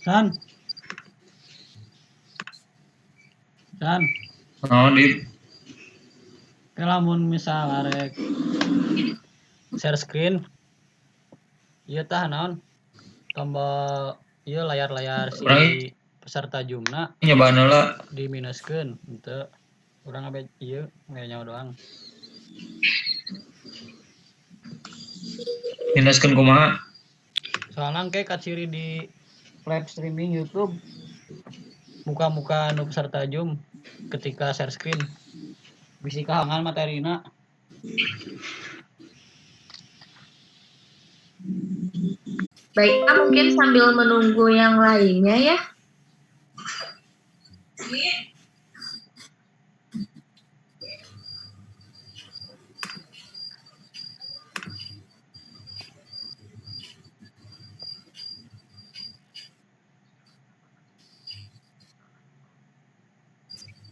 San. San. Oh, di Lamun misal arek share screen. Ieu tah naon? Tombol ieu layar si peserta Zoom-na nyobaan heula diminuskeun henteu. Urang abe ieu nyaho doang. minuskeun kumaha? Soalnya kayak kaciri di live streaming YouTube muka-muka nu peserta Zoom ketika share screen. Bisi kahangan materina. Baiklah, mungkin sambil menunggu yang lainnya ya.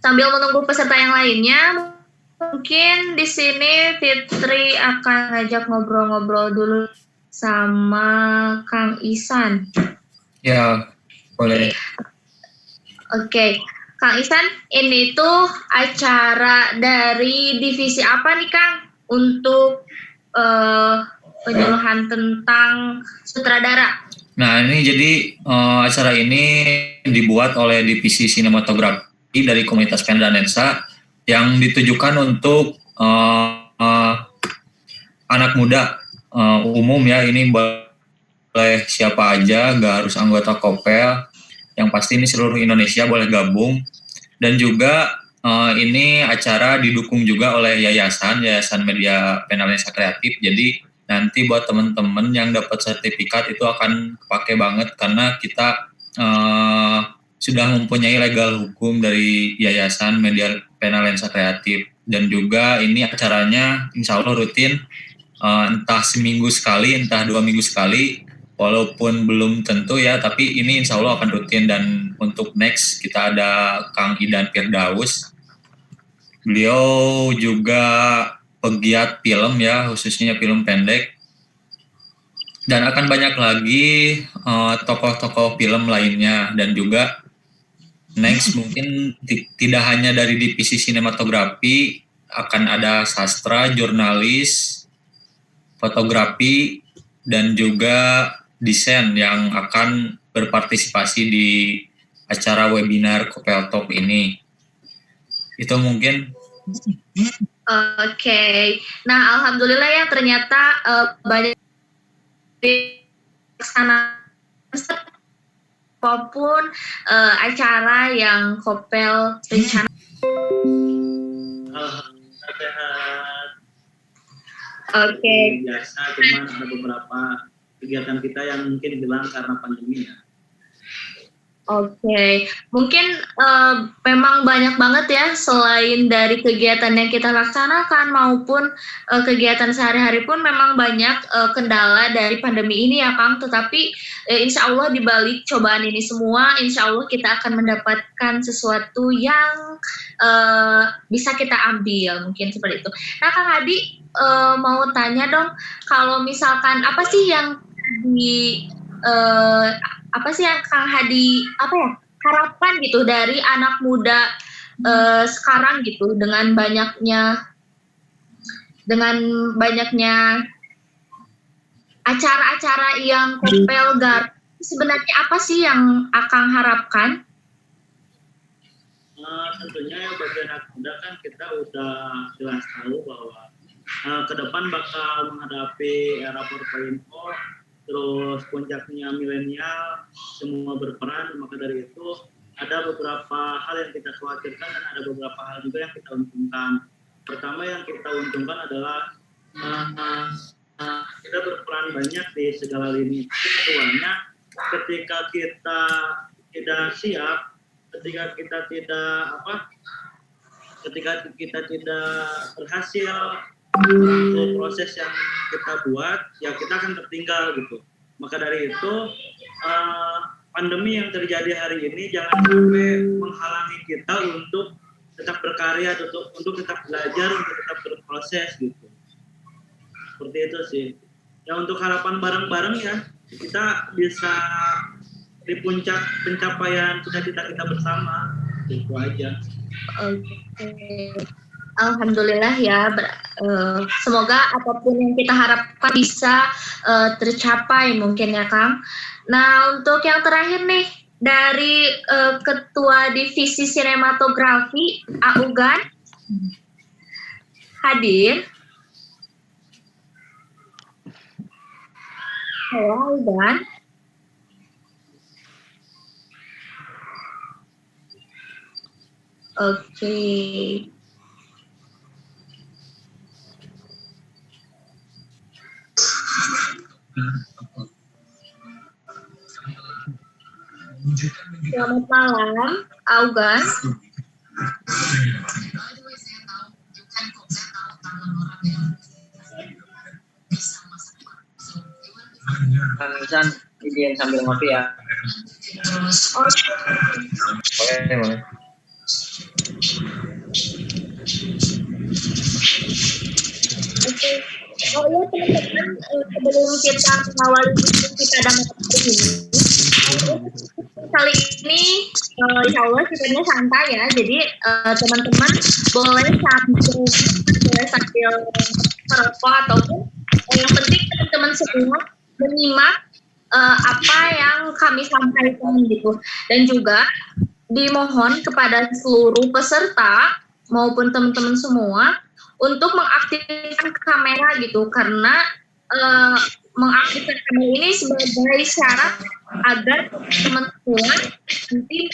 Sambil menunggu peserta yang lainnya, mungkin di sini Fitri akan ngajak ngobrol-ngobrol dulu sama Kang Ihsan. Ya, boleh. Oke. Kang Ihsan, ini tuh acara dari divisi apa nih Kang untuk penyuluhan tentang sutradara? Nah, ini jadi acara ini dibuat oleh divisi sinematografi dari komunitas Penda Danensa yang ditujukan untuk anak muda umum ya. Ini boleh siapa aja, gak harus anggota Kopel. Yang pasti ini seluruh Indonesia boleh gabung. Dan juga ini acara didukung juga oleh Yayasan Media Penda Danensa Kreatif. Jadi nanti buat teman-teman yang dapat sertifikat itu akan kepake banget karena kita sudah mempunyai legal hukum dari Yayasan Media Penda Danensa Kreatif. Dan juga ini acaranya insya Allah rutin, entah seminggu sekali, entah 2 minggu sekali, walaupun belum tentu ya, tapi ini insya Allah akan rutin. Dan untuk next kita ada Kang Idan Firdaus. Beliau juga pegiat film ya, khususnya film pendek. Dan akan banyak lagi tokoh-tokoh film lainnya. Dan juga next mungkin tidak hanya dari divisi sinematografi, akan ada sastra, jurnalis, fotografi, dan juga desain yang akan berpartisipasi di acara webinar Kopel Talk ini. Itu mungkin. Oke. Nah, alhamdulillah ya ternyata banyak sana apapun acara yang Kopel rencana. Oke. Biasa, cuman ada beberapa kegiatan kita yang mungkin hilang karena pandemi ya. Oke, mungkin memang banyak banget ya selain dari kegiatan yang kita laksanakan maupun kegiatan sehari-hari pun memang banyak kendala dari pandemi ini ya Kang. Tetapi insya Allah di balik cobaan ini semua, insya Allah kita akan mendapatkan sesuatu yang bisa kita ambil, mungkin seperti itu. Nah Kang Hadi mau tanya dong, kalau misalkan apa sih yang Kang Hadi harapkan gitu dari anak muda sekarang gitu dengan banyaknya acara-acara yang Kopel gar, sebenarnya apa sih yang Akang harapkan? Tentunya bagi anak muda kan kita udah jelas tahu bahwa ke depan bakal menghadapi era 4.0, terus puncaknya milenial, semua berperan. Maka dari itu ada beberapa hal yang kita khawatirkan dan ada beberapa hal juga yang kita untungkan. Pertama yang kita untungkan adalah kita berperan banyak di segala lini. Keduanya, ketika kita tidak siap, ketika kita tidak berhasil untuk proses yang kita buat, ya kita akan tertinggal gitu. Maka dari itu pandemi yang terjadi hari ini jangan sampai menghalangi kita untuk tetap berkarya, untuk tetap belajar, untuk tetap berproses gitu. Seperti itu sih. Ya untuk harapan bareng-bareng ya, kita bisa di puncak pencapaian cita-cita kita bersama. Itu aja. Oke. Alhamdulillah ya. Semoga apapun yang kita harapkan bisa tercapai mungkin ya Kang. Nah untuk yang terakhir nih dari Ketua Divisi Sinematografi Augan hadir. Halo Augan. Oke. Selamat malam, Augan. Kang Isan, izin sambil ngopi ya. Oh, Boleh. oke. Oh ya teman-teman, sebelum kita mengawali diskusi pada malam ini, kali ini insya Allah sifatnya santai ya. Jadi teman-teman boleh sambil merokok ataupun yang penting teman-teman semua menyimak apa yang kami sampaikan gitu. Dan juga dimohon kepada seluruh peserta maupun teman-teman semua untuk mengaktifkan kamera gitu, karena mengaktifkan kamera ini sebagai syarat agar teman-teman nanti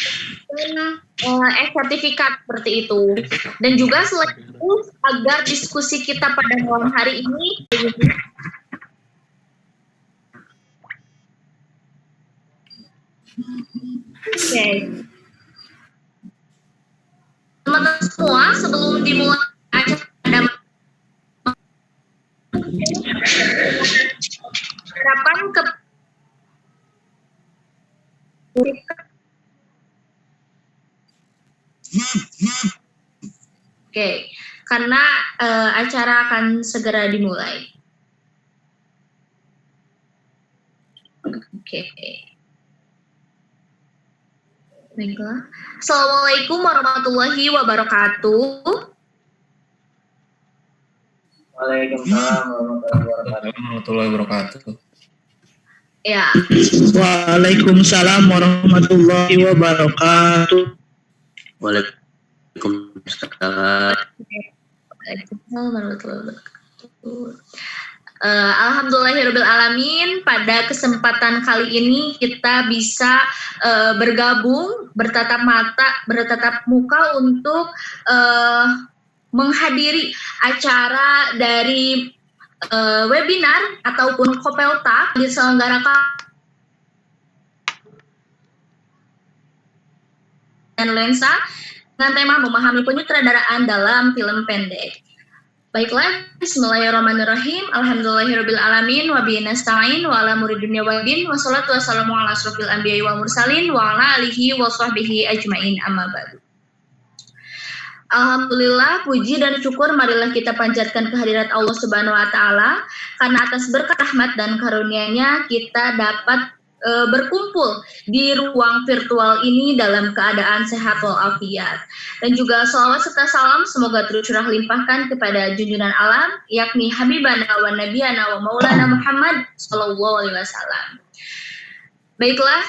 sertifikat seperti itu. Dan juga selain itu agar diskusi kita pada malam hari ini oke. Teman-teman semua sebelum dimulai acara harapan ke oke, karena acara akan segera dimulai. Oke. Baiklah. Assalamualaikum warahmatullahi wabarakatuh. Waalaikumsalam warahmatullahi wabarakatuh. Ya. Waalaikumsalam warahmatullahi wabarakatuh. Waalaikumsalam. Alhamdulillahirrahmanirrahim. Pada kesempatan kali ini kita bisa bergabung, bertatap muka untuk menghadiri acara dari webinar ataupun Kopelta diselenggarakan dan Lensa dengan tema memahami penyutradaraan dalam film pendek. Baiklah, bismillahirrahmanirrahim. Alhamdulillahirrabbilalamin. Wa bihi nasta'in wa ala umuri dunya waddin. Wassalatu wassalamu ala asrofil anbiya'i wal mursalin wa ala alihi wa sahbihi ajmain, amma ba'du. Alhamdulillah, puji dan syukur marilah kita panjatkan kehadirat Allah Subhanahu wa taala, karena atas berkat rahmat dan karunia-Nya kita dapat berkumpul di ruang virtual ini dalam keadaan sehat walafiat. Dan juga salawat serta salam semoga tercurah limpahkan kepada junjungan alam, yakni Habibana wa Nabiyana wa Maulana Muhammad sallallahu alaihi wasallam. Baiklah,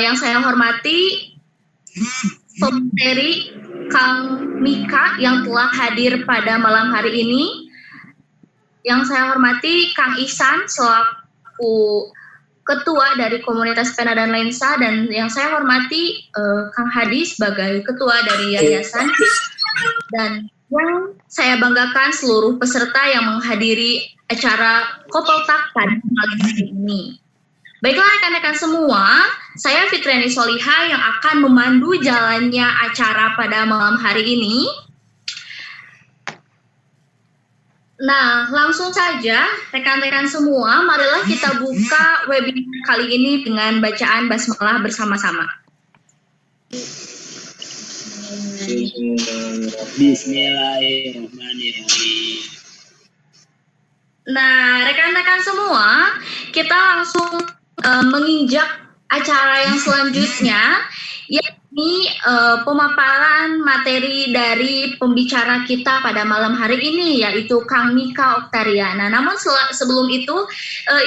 yang saya hormati pemateri Kang Mika yang telah hadir pada malam hari ini. Yang saya hormati Kang Ihsan selaku Ketua dari Komunitas Pena dan Lensa, dan yang saya hormati Kang Hadi sebagai Ketua dari Yayasan, dan yang saya banggakan seluruh peserta yang menghadiri acara Kopeltak pada malam hari ini. Baiklah rekan-rekan semua, saya Fitriani Soliha yang akan memandu jalannya acara pada malam hari ini. Nah, langsung saja rekan-rekan semua, marilah kita buka webinar kali ini dengan bacaan basmalah bersama-sama. Bismillahirrahmanirrahim. Nah, rekan-rekan semua, kita langsung menginjak acara yang selanjutnya, yakni pemaparan materi dari pembicara kita pada malam hari ini, yaitu Kang Mika Oktariana. Namun sebelum itu,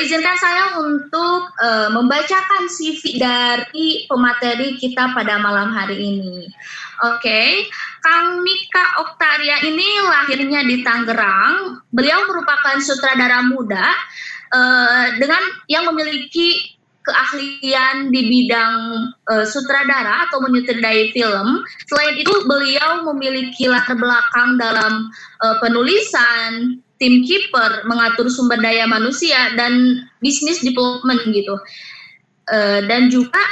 izinkan saya untuk membacakan CV dari pemateri kita pada malam hari ini. Oke, Kang Mika Oktaria ini lahirnya di Tangerang. Beliau merupakan sutradara muda dengan yang memiliki keahlian di bidang sutradara atau menyutradai film. Selain itu, beliau memiliki latar belakang dalam penulisan, tim keeper, mengatur sumber daya manusia, dan bisnis development gitu. Dan juga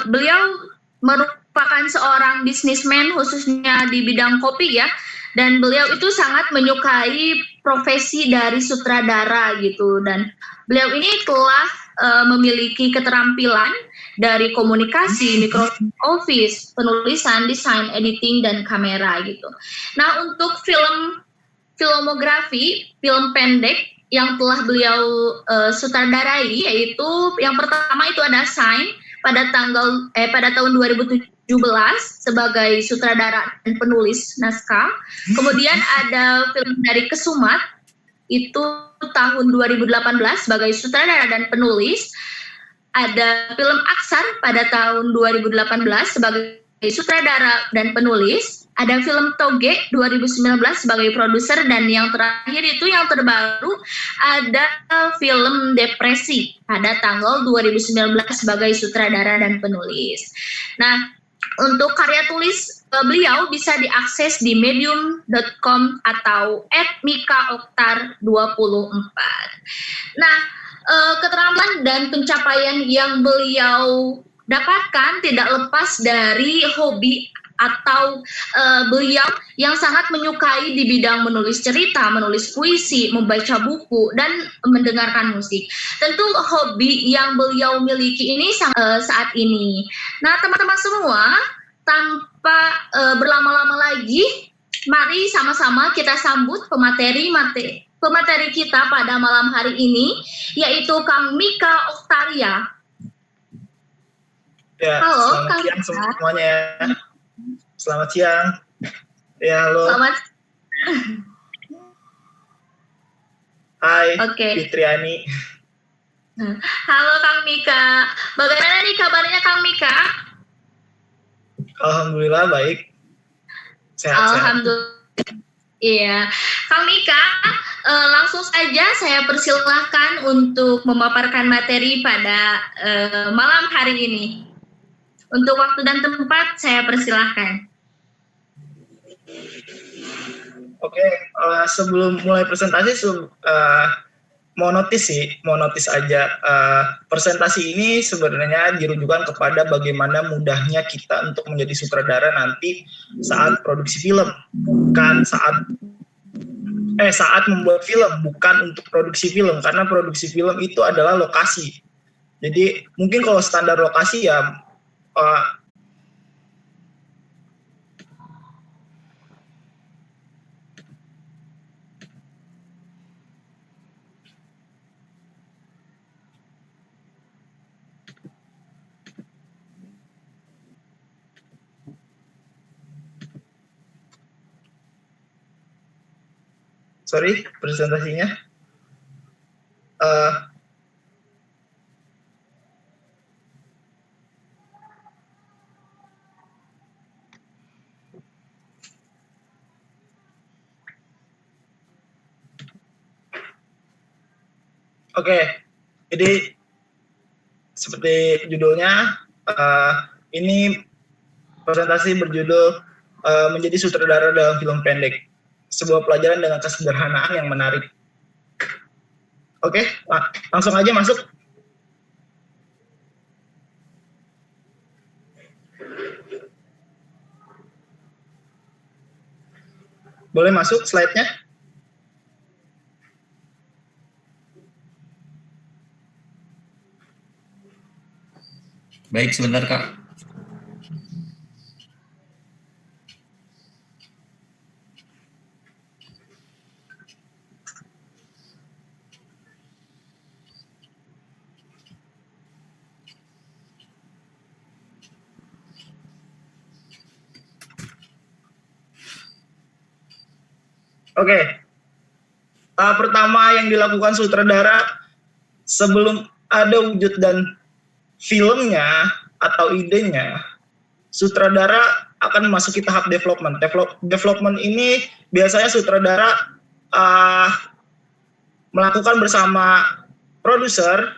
beliau merupakan seorang bisnismen khususnya di bidang kopi ya. Dan beliau itu sangat menyukai profesi dari sutradara gitu. Dan beliau ini telah memiliki keterampilan dari komunikasi, Microsoft Office, penulisan, desain, editing, dan kamera gitu. Nah, untuk filmografi, film pendek yang telah beliau sutradarai, yaitu yang pertama itu ada Sign pada tahun 2017 sebagai sutradara dan penulis naskah. Kemudian ada film dari Kesumat itu tahun 2018 sebagai sutradara dan penulis. Ada film Aksar pada tahun 2018 sebagai sutradara dan penulis. Ada film Toge 2019 sebagai produser, dan yang terakhir itu yang terbaru ada film Depresi pada tanggal 2019 sebagai sutradara dan penulis. Nah, untuk karya tulis beliau bisa diakses di medium.com atau @mikaoktar24. Nah, keterampilan dan pencapaian yang beliau dapatkan tidak lepas dari hobi atau beliau yang sangat menyukai di bidang menulis cerita, menulis puisi, membaca buku, dan mendengarkan musik. Tentu hobi yang beliau miliki ini saat ini. Nah, teman-teman semua, tanpa berlama-lama lagi, mari sama-sama kita sambut pemateri kita pada malam hari ini, yaitu Kang Mika Oktaria. Ya, halo, selamat Kang siang Mika. semuanya ya. Selamat siang. Ya, halo. Selamat. Hai, Oke. Fitriani. Halo Kang Mika. Bagaimana nih kabarnya Kang Mika? Alhamdulillah baik. Sehat-sehat. Alhamdulillah. Iya, Kang Mika, langsung saja saya persilahkan untuk memaparkan materi pada malam hari ini. Untuk waktu dan tempat saya persilahkan. Oke, sebelum mulai presentasi, mau notis aja. Presentasi ini sebenarnya dirujukan kepada bagaimana mudahnya kita untuk menjadi sutradara nanti saat produksi film, bukan saat membuat film, bukan untuk produksi film, karena produksi film itu adalah lokasi. Jadi mungkin kalau standar lokasi ya sorry, presentasinya. Oke, jadi seperti judulnya, ini presentasi berjudul menjadi sutradara dalam film pendek, sebuah pelajaran dengan kesederhanaan yang menarik. Oke, langsung aja masuk. Boleh masuk slide-nya? Baik, sebentar Kak. Oke. Pertama yang dilakukan sutradara sebelum ada wujud dan filmnya atau idenya, sutradara akan memasuki tahap development. Development ini biasanya sutradara melakukan bersama produser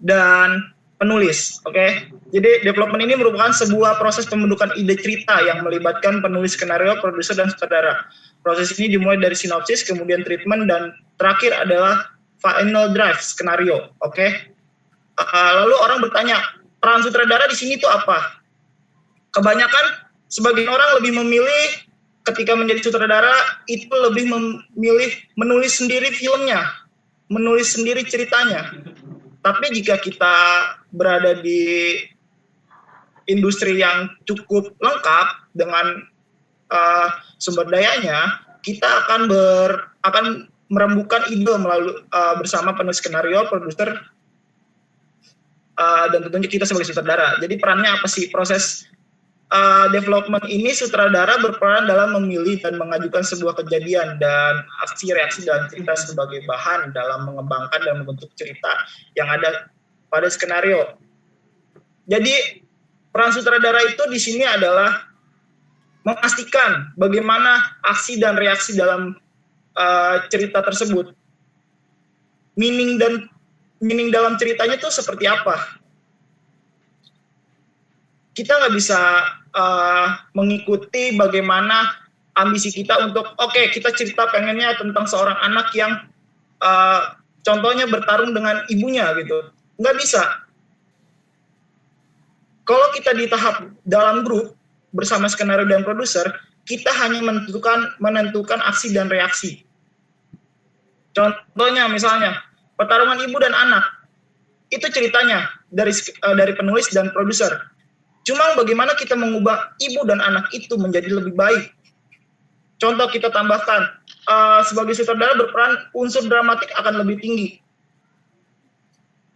dan penulis. Oke. Jadi development ini merupakan sebuah proses pembentukan ide cerita yang melibatkan penulis skenario, produser, dan sutradara. Proses ini dimulai dari sinopsis, kemudian treatment, dan terakhir adalah final draft skenario. Oke. Lalu orang bertanya, peran sutradara di sini itu apa? Kebanyakan sebagian orang lebih memilih ketika menjadi sutradara itu lebih memilih menulis sendiri filmnya, menulis sendiri ceritanya. Tapi jika kita berada di industri yang cukup lengkap dengan sumber dayanya, kita akan merembukan ide melalui bersama penulis skenario, produser, dan tentunya kita sebagai sutradara. Jadi perannya apa sih? Proses development ini sutradara berperan dalam memilih dan mengajukan sebuah kejadian dan aksi-reaksi dalam cerita sebagai bahan dalam mengembangkan dan membentuk cerita yang ada pada skenario. Jadi peran sutradara itu di sini adalah memastikan bagaimana aksi dan reaksi dalam cerita tersebut. Meaning dalam ceritanya itu seperti apa? Kita nggak bisa mengikuti bagaimana ambisi kita untuk kita cerita pengennya tentang seorang anak yang contohnya bertarung dengan ibunya gitu. Nggak bisa. Kalau kita di tahap dalam grup bersama skenario dan produser, kita hanya menentukan aksi dan reaksi. Contohnya misalnya pertarungan ibu dan anak, itu ceritanya dari penulis dan produser. Cuma bagaimana kita mengubah ibu dan anak itu menjadi lebih baik. Contoh kita tambahkan, sebagai sutradara berperan unsur dramatik akan lebih tinggi.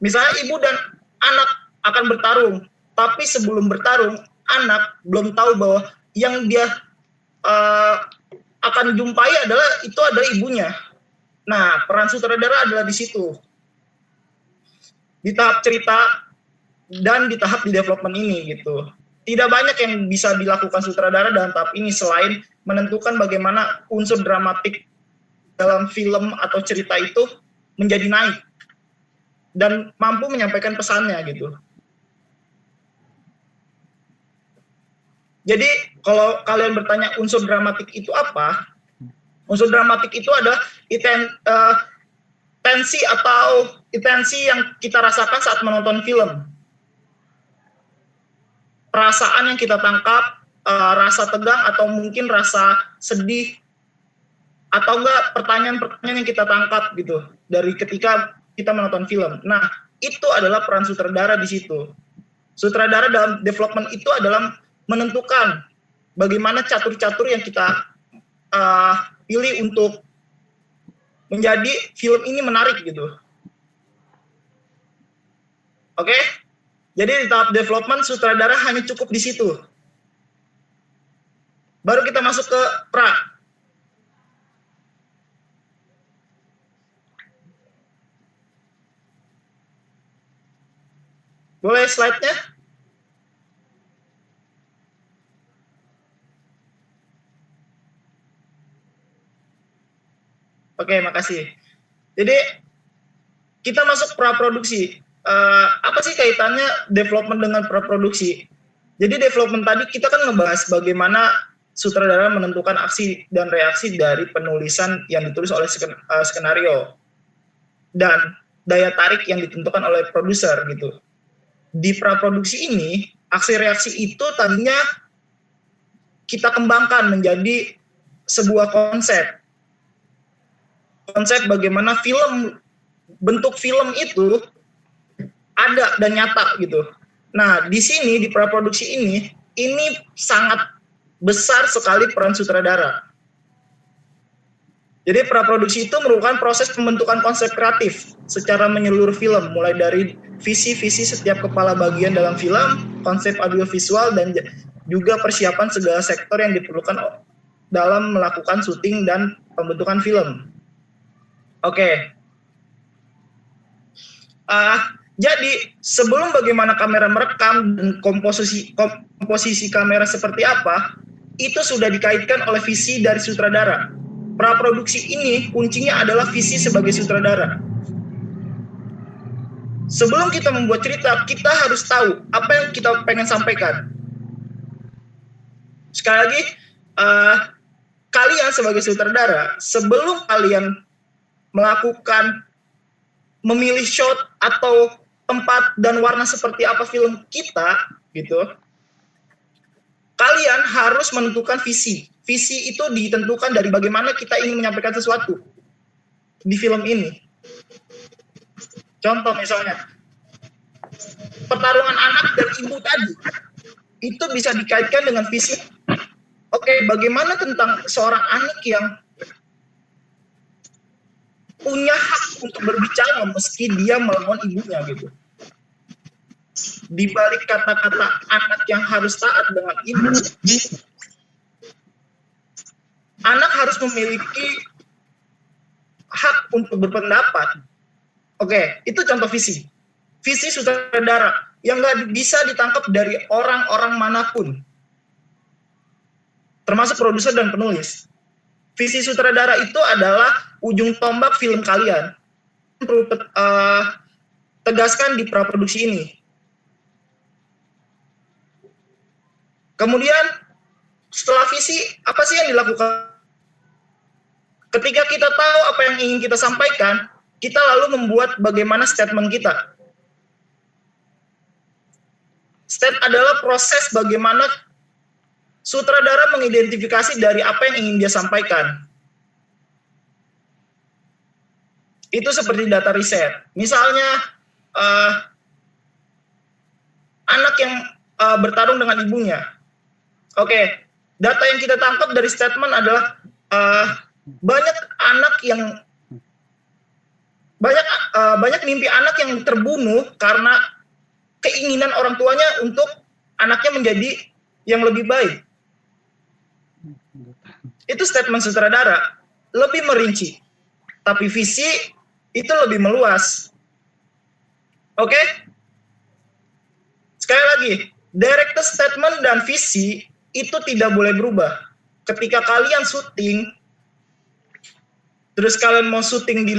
Misalnya ibu dan anak akan bertarung, tapi sebelum bertarung, anak belum tahu bahwa yang dia akan jumpai adalah ibunya. Nah, peran sutradara adalah di situ. Di tahap cerita dan di tahap di development ini gitu. Tidak banyak yang bisa dilakukan sutradara dalam tahap ini selain menentukan bagaimana unsur dramatik dalam film atau cerita itu menjadi naik dan mampu menyampaikan pesannya gitu. Jadi kalau kalian bertanya unsur dramatik itu apa? Unsur dramatik itu adalah intensi yang kita rasakan saat menonton film. Perasaan yang kita tangkap, rasa tegang atau mungkin rasa sedih, atau enggak pertanyaan-pertanyaan yang kita tangkap gitu dari ketika kita menonton film. Nah, itu adalah peran sutradara di situ. Sutradara dalam development itu adalah menentukan bagaimana catur-catur yang kita pilih untuk menjadi film ini menarik gitu. Oke? Jadi di tahap development sutradara hanya cukup di situ. Baru kita masuk ke pra. Boleh slide-nya? Oke, makasih. Jadi kita masuk praproduksi. Apa sih kaitannya development dengan praproduksi? Jadi development tadi kita kan ngebahas bagaimana sutradara menentukan aksi dan reaksi dari penulisan yang ditulis oleh skenario dan daya tarik yang ditentukan oleh produser gitu. Di praproduksi ini aksi reaksi itu tadinya kita kembangkan menjadi sebuah konsep bagaimana bentuk film itu ada dan nyata gitu. Nah, di sini di praproduksi ini sangat besar sekali peran sutradara. Jadi praproduksi itu merupakan proses pembentukan konsep kreatif secara menyeluruh film, mulai dari visi-visi setiap kepala bagian dalam film, konsep audiovisual, dan juga persiapan segala sektor yang diperlukan dalam melakukan syuting dan pembentukan film. Oke. Jadi sebelum bagaimana kamera merekam dan komposisi kamera seperti apa, itu sudah dikaitkan oleh visi dari sutradara. Praproduksi ini kuncinya adalah visi sebagai sutradara. Sebelum kita membuat cerita, kita harus tahu apa yang kita pengen sampaikan. Sekali lagi, kalian sebagai sutradara, sebelum kalian melakukan memilih shot atau tempat dan warna seperti apa film kita, gitu, kalian harus menentukan visi. Visi itu ditentukan dari bagaimana kita ingin menyampaikan sesuatu di film ini. Contoh misalnya, pertarungan anak dan ibu tadi, itu bisa dikaitkan dengan visi. Oke, bagaimana tentang seorang anak yang punya hak untuk berbicara meski dia melawan ibunya gitu. Di balik kata-kata anak yang harus taat dengan ibu, anak harus memiliki hak untuk berpendapat. Oke, itu contoh visi. Visi sutradara yang nggak bisa ditangkap dari orang-orang manapun, termasuk produser dan penulis. Visi sutradara itu adalah ujung tombak film kalian. Perlu tegaskan di praproduksi ini. Kemudian setelah visi, apa sih yang dilakukan? Ketika kita tahu apa yang ingin kita sampaikan, kita lalu membuat bagaimana statement kita. Step adalah proses bagaimana sutradara mengidentifikasi dari apa yang ingin dia sampaikan. Itu seperti data riset. Misalnya, anak yang bertarung dengan ibunya. Oke, data yang kita tangkap dari statement adalah banyak anak yang banyak mimpi anak yang terbunuh karena keinginan orang tuanya untuk anaknya menjadi yang lebih baik. Itu statement sutradara, lebih merinci. Tapi visi itu lebih meluas. Oke? Sekali lagi, director statement dan visi itu tidak boleh berubah. Ketika kalian syuting, terus kalian mau syuting di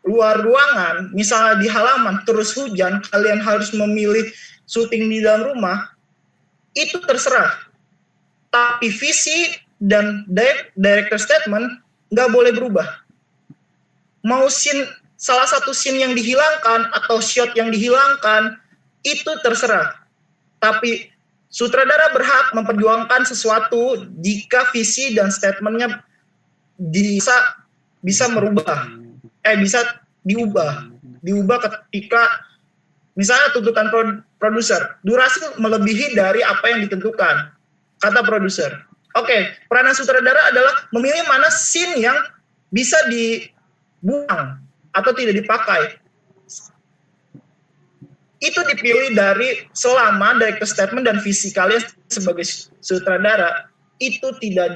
luar ruangan, misalnya di halaman, terus hujan, kalian harus memilih syuting di dalam rumah, itu terserah. Tapi visi dan director statement nggak boleh berubah. Mau scene, salah satu scene yang dihilangkan atau shot yang dihilangkan, itu terserah. Tapi sutradara berhak memperjuangkan sesuatu jika visi dan statementnya bisa merubah, bisa diubah ketika misalnya tuntutan produser, durasi melebihi dari apa yang ditentukan, kata produser. Oke, peranan sutradara adalah memilih mana scene yang bisa dibuang atau tidak dipakai. Itu dipilih dari selama director statement dan visi kalian sebagai sutradara itu tidak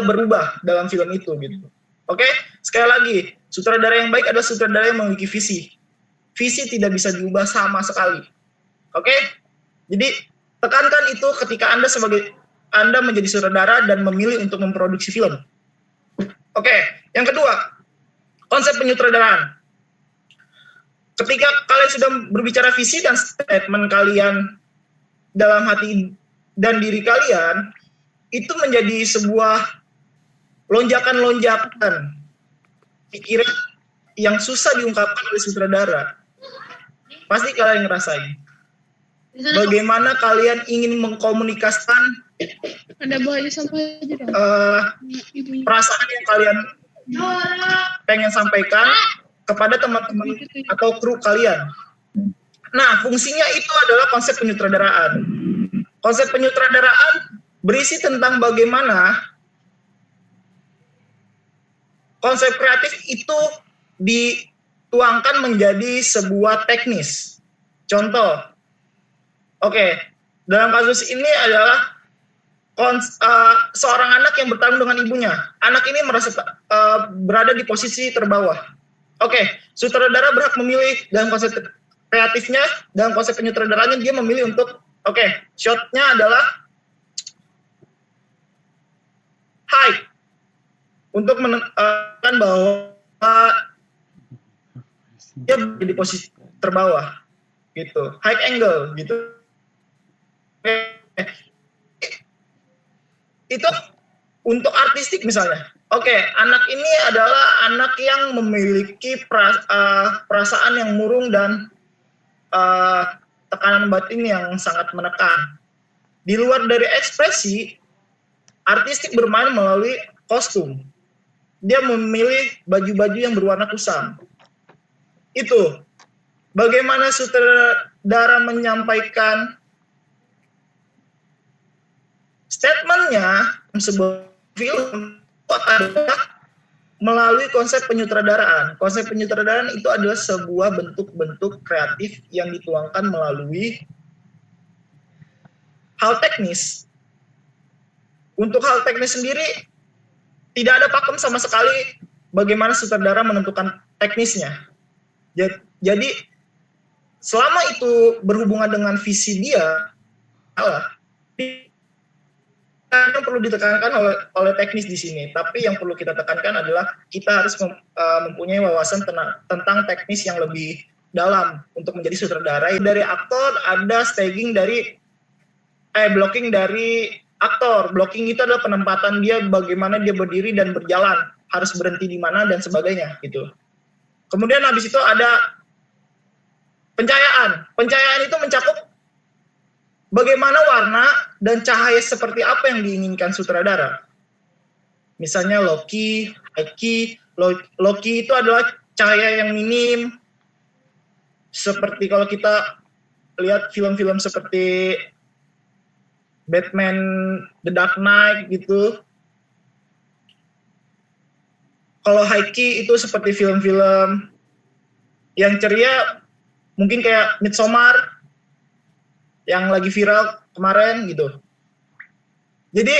berubah dalam film itu gitu. Oke, sekali lagi, sutradara yang baik adalah sutradara yang memiliki visi. Visi tidak bisa diubah sama sekali. Oke? Jadi tekankan itu ketika Anda menjadi sutradara dan memilih untuk memproduksi film. Oke, yang kedua, konsep penyutradaraan. Ketika kalian sudah berbicara visi dan statement kalian dalam hati dan diri kalian, itu menjadi sebuah lonjakan-lonjakan pikiran yang susah diungkapkan oleh sutradara. Pasti kalian ngerasain. Bagaimana kalian ingin mengkomunikasikan ada buahnya sampai aja dong. Perasaan yang kalian pengen sampaikan kepada teman-teman atau kru kalian. Nah, fungsinya itu adalah konsep penyutradaraan. Konsep penyutradaraan berisi tentang bagaimana konsep kreatif itu dituangkan menjadi sebuah teknis. Contoh, oke, dalam kasus ini adalah seorang anak yang bertarung dengan ibunya. Anak ini merasa berada di posisi terbawah. Oke, sutradara berhak memilih dalam konsep kreatifnya, dalam konsep penyutradaranya dia memilih untuk shotnya adalah high untuk menentukan bahwa dia berada di posisi terbawah, gitu, high angle, gitu. Itu untuk artistik misalnya. Anak ini adalah anak yang memiliki perasaan yang murung dan tekanan batin yang sangat menekan. Di luar dari ekspresi, artistik bermain melalui kostum. Dia memilih baju-baju yang berwarna kusam. Itu bagaimana sutradara menyampaikan statementnya sebuah film adalah melalui konsep penyutradaraan. Konsep penyutradaraan itu adalah sebuah bentuk-bentuk kreatif yang dituangkan melalui hal teknis. Untuk hal teknis sendiri, tidak ada pakem sama sekali bagaimana sutradara menentukan teknisnya. Jadi, selama itu berhubungan dengan visi dia, yang perlu ditekankan oleh teknis di sini, tapi yang perlu kita tekankan adalah kita harus mempunyai wawasan tentang teknis yang lebih dalam untuk menjadi sutradara. Dari aktor ada staging dari blocking dari aktor. Blocking itu adalah penempatan dia, bagaimana dia berdiri dan berjalan, harus berhenti di mana dan sebagainya gitu. Kemudian habis itu ada pencahayaan. Pencahayaan itu mencakup bagaimana warna dan cahaya seperti apa yang diinginkan sutradara. Misalnya low key, high key. Low key itu adalah cahaya yang minim. Seperti kalau kita lihat film-film seperti Batman, The Dark Knight gitu. Kalau high key itu seperti film-film yang ceria, mungkin kayak Midsommar yang lagi viral kemarin gitu. Jadi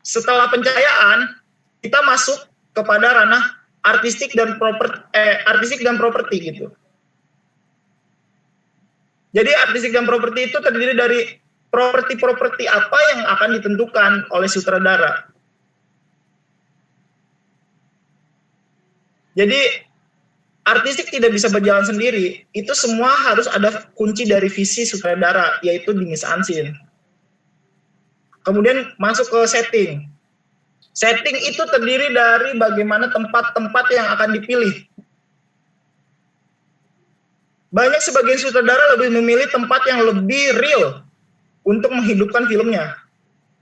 setelah pencahayaan kita masuk kepada ranah artistik dan properti gitu. Jadi artistik dan properti itu terdiri dari properti apa yang akan ditentukan oleh sutradara. Jadi artistik tidak bisa berjalan sendiri, itu semua harus ada kunci dari visi sutradara, yaitu di mise en scene. Kemudian masuk ke setting. Setting itu terdiri dari bagaimana tempat-tempat yang akan dipilih. Banyak sebagian sutradara lebih memilih tempat yang lebih real untuk menghidupkan filmnya,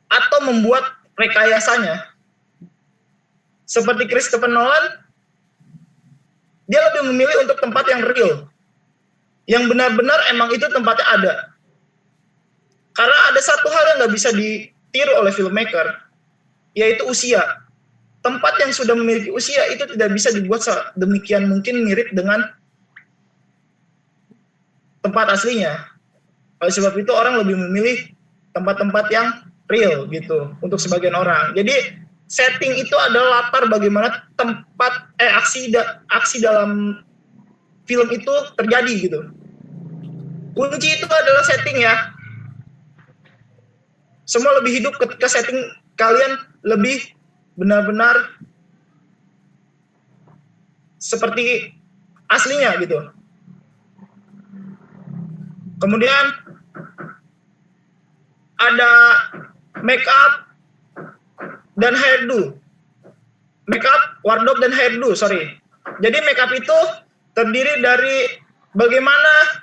atau membuat rekayasanya. Seperti Christopher Nolan, dia lebih memilih untuk tempat yang real, yang benar-benar emang itu tempatnya ada. Karena ada satu hal yang nggak bisa ditiru oleh filmmaker, yaitu usia. Tempat yang sudah memiliki usia itu tidak bisa dibuat demikian mungkin mirip dengan tempat aslinya. Oleh sebab itu orang lebih memilih tempat-tempat yang real gitu untuk sebagian orang. Jadi setting itu adalah latar bagaimana tempat aksi dalam film itu terjadi gitu. Kunci itu adalah setting ya. Semua lebih hidup ketika setting kalian lebih benar-benar seperti aslinya gitu. Kemudian ada make up dan hairdo. Make up, wardrobe, dan hairdo, sorry. Jadi make up itu terdiri dari bagaimana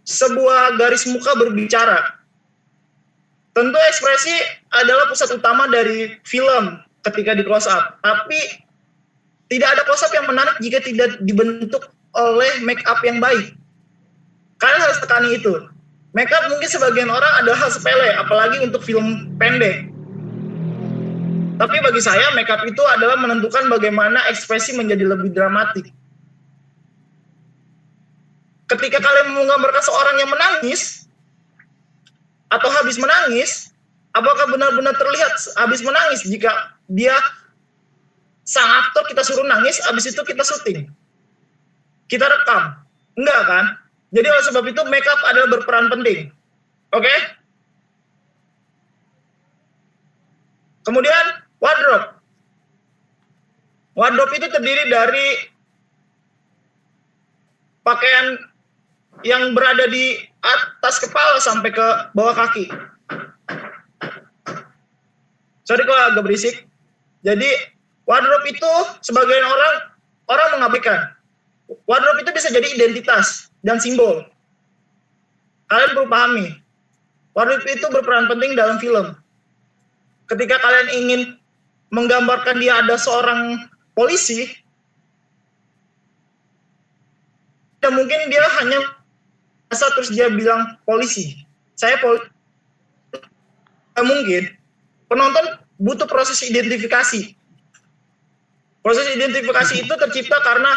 sebuah garis muka berbicara. Tentu ekspresi adalah pusat utama dari film ketika di close up. Tapi tidak ada close up yang menarik jika tidak dibentuk oleh make up yang baik. Kalian harus tekani itu. Make up mungkin sebagian orang adalah hal sepele, apalagi untuk film pendek. Tapi bagi saya, make up itu adalah menentukan bagaimana ekspresi menjadi lebih dramatik. Ketika kalian menggambarkan seorang yang menangis, atau habis menangis, apakah benar-benar terlihat habis menangis jika dia sang aktor kita suruh nangis, habis itu kita syuting, kita rekam? Enggak kan? Jadi oleh sebab itu makeup adalah berperan penting. Oke? Kemudian wardrobe. Wardrobe itu terdiri dari pakaian yang berada di atas kepala sampai ke bawah kaki. Sorry kalau agak berisik. Jadi wardrobe itu sebagian orang mengabaikan. Wardrobe itu bisa jadi identitas dan simbol. Kalian perlu pahami. Wardrobe itu berperan penting dalam film. Ketika kalian ingin menggambarkan dia ada seorang polisi, dan mungkin dia hanya asal terus dia bilang polisi. Mungkin penonton butuh proses identifikasi. Proses identifikasi itu tercipta karena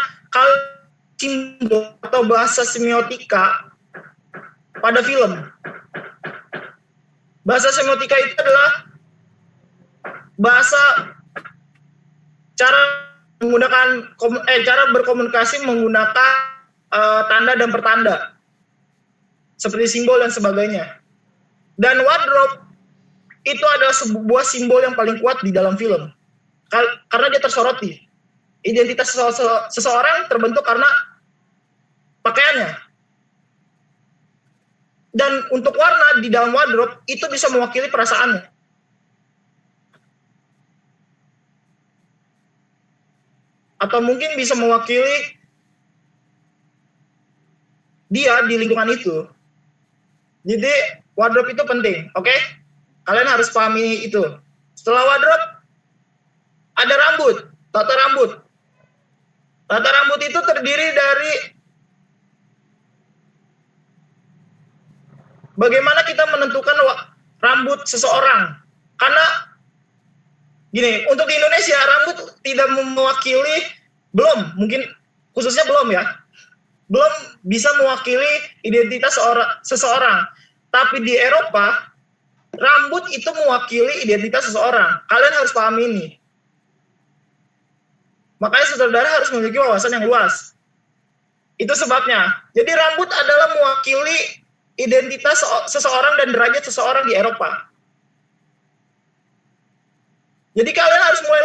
simbol atau bahasa semiotika pada film. Bahasa semiotika itu adalah bahasa cara berkomunikasi menggunakan tanda dan pertanda seperti simbol dan sebagainya. Dan wardrobe itu adalah sebuah simbol yang paling kuat di dalam film karena dia tersoroti. Identitas seseorang terbentuk karena pakaiannya. Dan untuk warna di dalam wardrobe itu bisa mewakili perasaannya. Atau mungkin bisa mewakili dia di lingkungan itu. Jadi wardrobe itu penting, oke? Kalian harus pahami itu. Setelah wardrobe, ada rambut, tata rambut. Tata rambut itu terdiri dari bagaimana kita menentukan rambut seseorang. Karena gini, untuk di Indonesia rambut tidak mewakili, mungkin khususnya belum bisa mewakili identitas seseorang. Tapi di Eropa, rambut itu mewakili identitas seseorang. Kalian harus pahami ini. Makanya saudara harus memiliki wawasan yang luas. Itu sebabnya. Jadi rambut adalah mewakili identitas seseorang dan derajat seseorang di Eropa. Jadi kalian harus mulai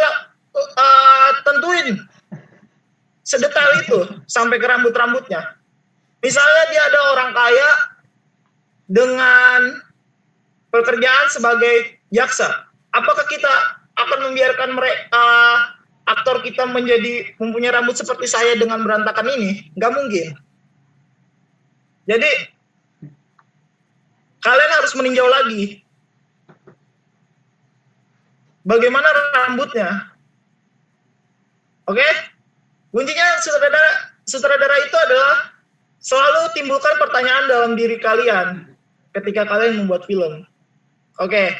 tentuin sedetail itu sampai ke rambut-rambutnya. Misalnya dia ada orang kaya dengan pekerjaan sebagai jaksa. Apakah kita akan membiarkan aktor kita mempunyai rambut seperti saya dengan berantakan ini? Nggak mungkin. Jadi kalian harus meninjau lagi bagaimana rambutnya. Oke? Kuncinya sutradara itu adalah selalu timbulkan pertanyaan dalam diri kalian ketika kalian membuat film. Oke.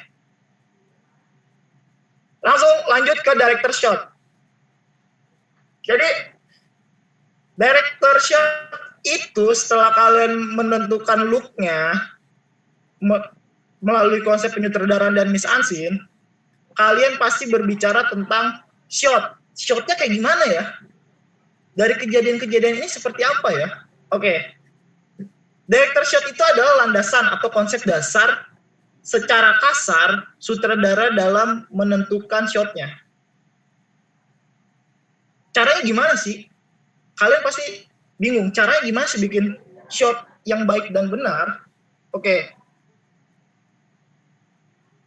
Langsung lanjut ke director shot. Jadi director shot itu setelah kalian menentukan look-nya melalui konsep penyutradaraan dan mise-en-scene, kalian pasti berbicara tentang shot. Shotnya kayak gimana ya? Dari kejadian-kejadian ini seperti apa ya? Oke. Director shot itu adalah landasan atau konsep dasar secara kasar sutradara dalam menentukan shotnya. Caranya gimana sih? Kalian pasti bingung. Caranya gimana sih bikin shot yang baik dan benar? Oke.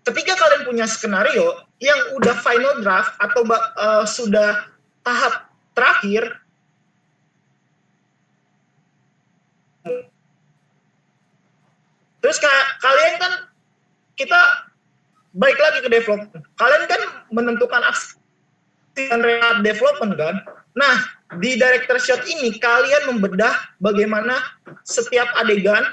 Ketika kalian punya skenario yang udah final draft atau sudah tahap terakhir, terus kalian kan, kita balik lagi ke development. Kalian kan menentukan aksi dan development kan. Nah, di director shot ini kalian membedah bagaimana setiap adegan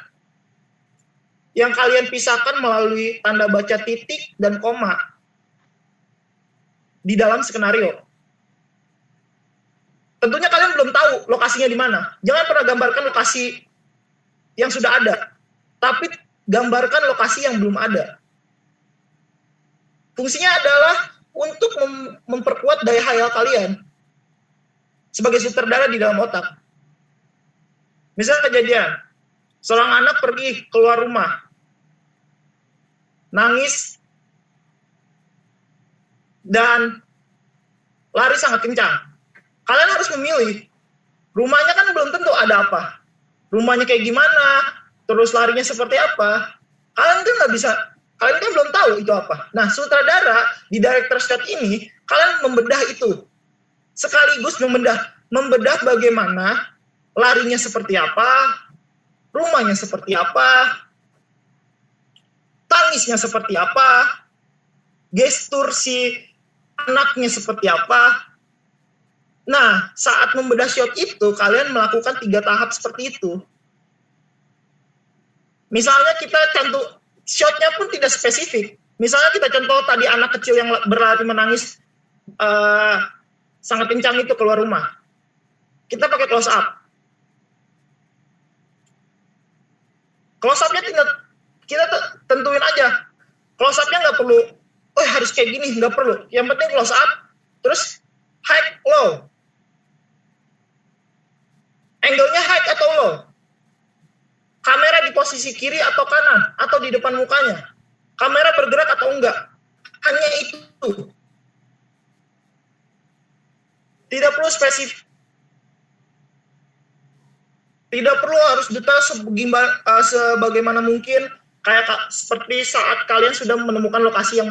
yang kalian pisahkan melalui tanda baca titik dan koma di dalam skenario. Tentunya kalian belum tahu lokasinya di mana. Jangan pernah gambarkan lokasi yang sudah ada. Tapi gambarkan lokasi yang belum ada. Fungsinya adalah untuk memperkuat daya khayal kalian sebagai sutradara di dalam otak. Misalnya kejadian, seorang anak pergi keluar rumah, nangis, dan lari sangat kencang. Kalian harus memilih, rumahnya kan belum tentu ada apa. Rumahnya kayak gimana, terus larinya seperti apa. Kalian kan nggak bisa, kalian kan belum tahu itu apa. Nah, sutradara di director shot ini, kalian membedah itu. Sekaligus membedah bagaimana larinya seperti apa, rumahnya seperti apa, tangisnya seperti apa, gestur si anaknya seperti apa. Nah, saat membedah shot itu, kalian melakukan 3 tahap seperti itu. Misalnya kita shotnya pun tidak spesifik. Misalnya kita contoh tadi anak kecil yang berlari menangis sangat kencang itu keluar rumah. Kita pakai close up. Close up-nya kita tentuin aja. Close up-nya nggak perlu, harus kayak gini, nggak perlu. Yang penting close up, terus high, low. Angle-nya high atau low. Kamera di posisi kiri atau kanan, atau di depan mukanya. Kamera bergerak atau enggak. Hanya itu. Tidak perlu spesifik. Tidak perlu harus detail sebagaimana mungkin. Kayak seperti saat kalian sudah menemukan lokasi yang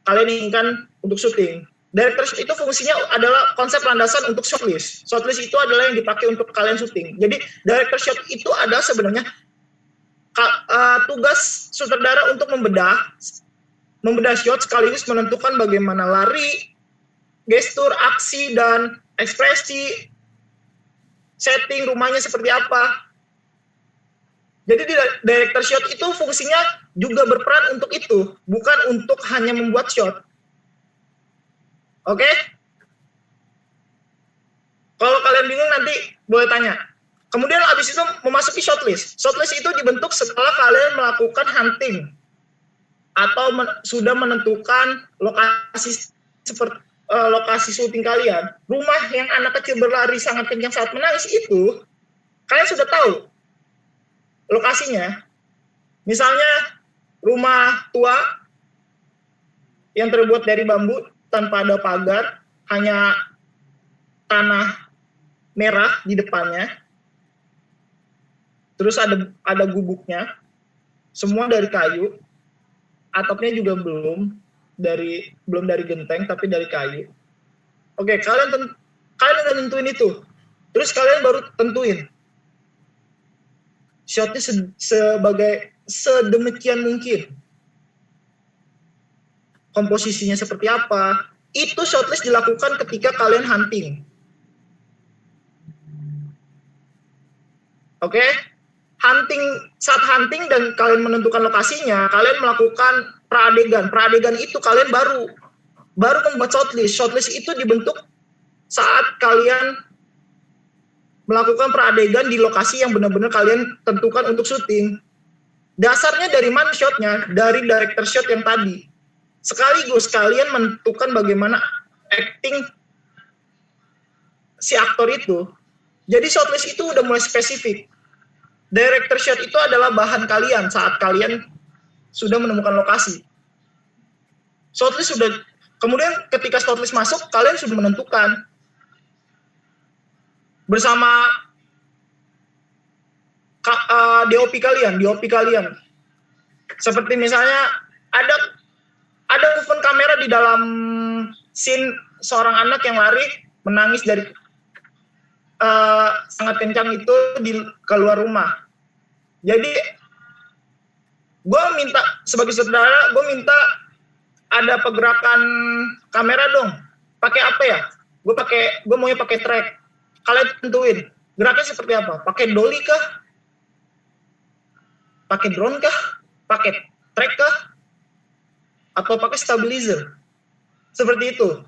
kalian inginkan untuk syuting. Director itu fungsinya adalah konsep landasan untuk shortlist. Shortlist itu adalah yang dipakai untuk kalian syuting. Jadi director shot itu adalah sebenarnya tugas sutradara untuk membedah shot sekaligus menentukan bagaimana lari, gestur, aksi, dan ekspresi, setting rumahnya seperti apa. Jadi di director shot itu fungsinya juga berperan untuk itu, bukan untuk hanya membuat shot. Oke? Kalau kalian bingung nanti boleh tanya. Kemudian habis itu memasuki shortlist. Shortlist itu dibentuk setelah kalian melakukan hunting atau sudah menentukan lokasi seperti lokasi syuting kalian. Rumah yang anak kecil berlari sangat kencang saat menangis itu, kalian sudah tahu lokasinya. Misalnya rumah tua yang terbuat dari bambu tanpa ada pagar, hanya tanah merah di depannya. Terus ada gubuknya, semua dari kayu. Atapnya juga belum dari genteng tapi dari kayu. Oke, kalian udah tentuin itu. Terus kalian baru tentuin shotnya sebagai sedemikian mungkin. Komposisinya seperti apa, itu shortlist dilakukan ketika kalian hunting. Oke? Saat hunting dan kalian menentukan lokasinya, kalian melakukan pradegan. Pradegan itu kalian baru membuat shortlist. Shortlist itu dibentuk saat kalian melakukan pradegan di lokasi yang benar-benar kalian tentukan untuk syuting. Dasarnya dari mana shotnya? Dari director shot yang tadi. Sekaligus kalian menentukan bagaimana acting si aktor itu. Jadi shortlist itu udah mulai spesifik. Director shot itu adalah bahan kalian saat kalian sudah menemukan lokasi. Shortlist sudah, kemudian ketika shortlist masuk, kalian sudah menentukan bersama DOP kalian. Seperti misalnya ada movement kamera di dalam scene seorang anak yang lari menangis dari sangat kencang itu di keluar rumah. Jadi gue minta sebagai sutradara, gue minta ada pergerakan kamera dong. Pakai apa ya? Gue maunya pakai track. Kalian tentuin geraknya seperti apa? Pakai dolly kah? Pakai drone kah? Pakai track kah? Atau pakai stabilizer? Seperti itu.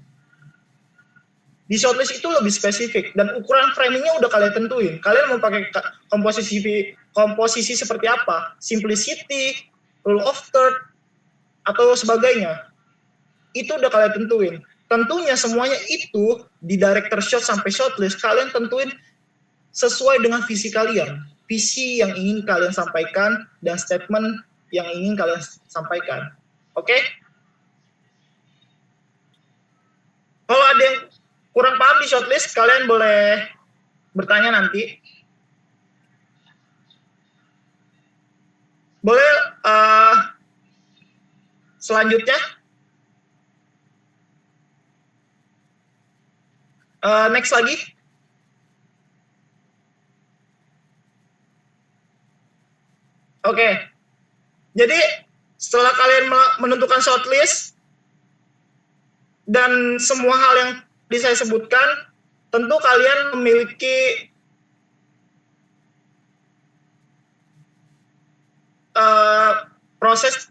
Di shortlist itu lebih spesifik dan ukuran framingnya udah kalian tentuin. Kalian mau pakai komposisi seperti apa, simplicity, rule of third, atau sebagainya. Itu udah kalian tentuin. Tentunya semuanya itu di director shot sampai shortlist kalian tentuin sesuai dengan visi kalian. Visi yang ingin kalian sampaikan dan statement yang ingin kalian sampaikan. Oke? Kalau ada yang kurang paham di shortlist, kalian boleh bertanya nanti. Boleh selanjutnya. Next lagi. Oke. Jadi setelah kalian menentukan shortlist dan semua hal yang saya sebutkan, tentu kalian memiliki proses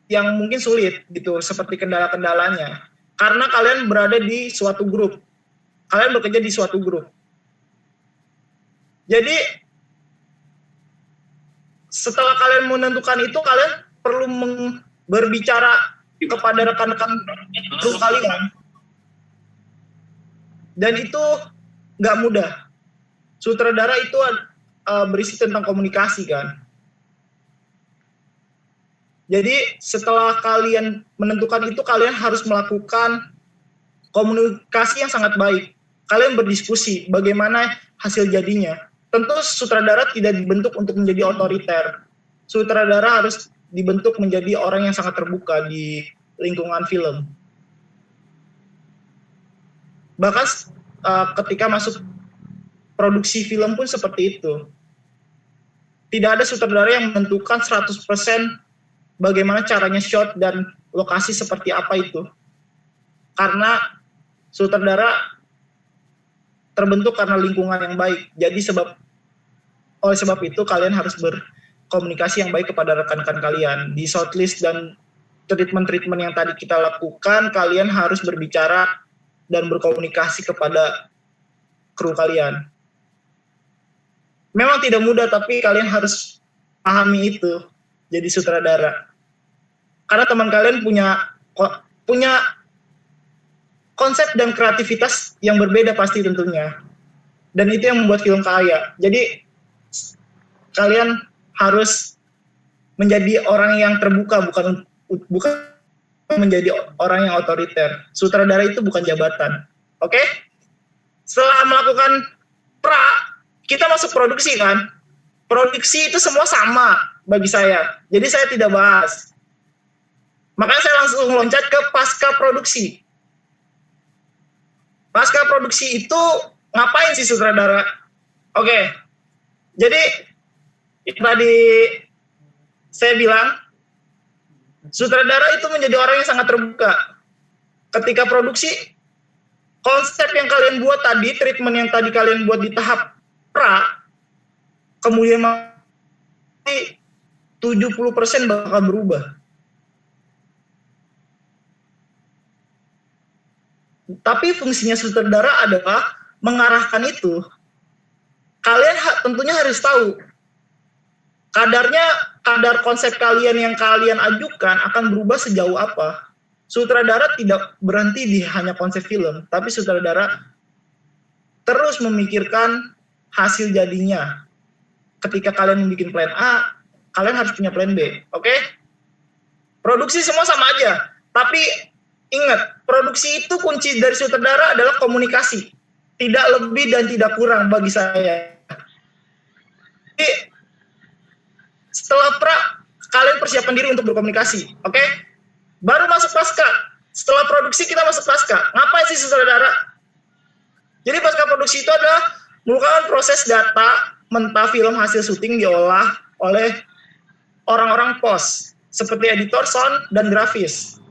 yang mungkin sulit gitu, seperti kendala-kendalanya. Karena kalian berada di suatu grup. Kalian bekerja di suatu grup. Jadi setelah kalian menentukan itu, kalian perlu berbicara kepada rekan-rekan grup kalian. Dan itu nggak mudah. Sutradara itu berisi tentang komunikasi kan. Jadi setelah kalian menentukan itu, kalian harus melakukan komunikasi yang sangat baik. Kalian berdiskusi bagaimana hasil jadinya. Tentu sutradara tidak dibentuk untuk menjadi otoriter. Sutradara harus dibentuk menjadi orang yang sangat terbuka di lingkungan film. Bahkan ketika masuk produksi film pun seperti itu. Tidak ada sutradara yang menentukan 100% bagaimana caranya shot dan lokasi seperti apa itu. Karena sutradara terbentuk karena lingkungan yang baik. Jadi oleh sebab itu kalian harus berkomunikasi yang baik kepada rekan-rekan kalian. Di shortlist dan treatment-treatment yang tadi kita lakukan, kalian harus berbicara dan berkomunikasi kepada kru kalian. Memang tidak mudah, tapi kalian harus pahami itu jadi sutradara. Karena teman kalian punya konsep dan kreativitas yang berbeda pasti tentunya. Dan itu yang membuat film kaya. Jadi kalian harus menjadi orang yang terbuka, bukan menjadi orang yang otoriter. Sutradara itu bukan jabatan. Oke? Setelah melakukan kita masuk produksi kan? Produksi itu semua sama bagi saya. Jadi saya tidak bahas. Makanya saya langsung loncat ke pasca produksi. Pasca produksi itu ngapain sih sutradara? Oke. Jadi tadi saya bilang sutradara itu menjadi orang yang sangat terbuka. Ketika produksi, konsep yang kalian buat tadi, treatment yang tadi kalian buat di tahap kemudian 70% bakal berubah. Tapi fungsinya sutradara adalah mengarahkan itu. Kalian tentunya harus tahu kadar konsep kalian yang kalian ajukan akan berubah sejauh apa. Sutradara tidak berhenti di hanya konsep film, tapi sutradara terus memikirkan hasil jadinya. Ketika kalian membuat plan A, kalian harus punya plan B, oke? Produksi semua sama aja, tapi ingat, produksi itu kunci dari sutradara adalah komunikasi. Tidak lebih dan tidak kurang bagi saya. Jadi, setelah kalian persiapkan diri untuk berkomunikasi, oke? Baru masuk pasca. Setelah produksi kita masuk pasca. Ngapain sih sutradara? Jadi pasca produksi itu adalah merupakan proses data mentah film hasil syuting diolah oleh orang-orang pos, seperti editor, sound, dan grafis.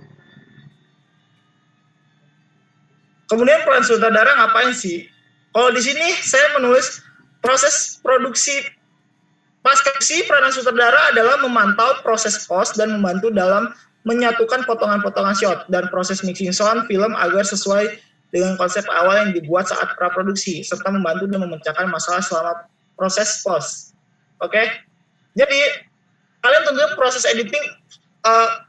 Kemudian peran sutradara ngapain sih? Kalau di sini saya menulis proses produksi pasca produksi. Peranan sutradara adalah memantau proses pos dan membantu dalam menyatukan potongan-potongan shot dan proses mixing sound film agar sesuai dengan konsep awal yang dibuat saat praproduksi, serta membantu dan memecahkan masalah selama proses pos. Oke? Jadi kalian tentunya proses editing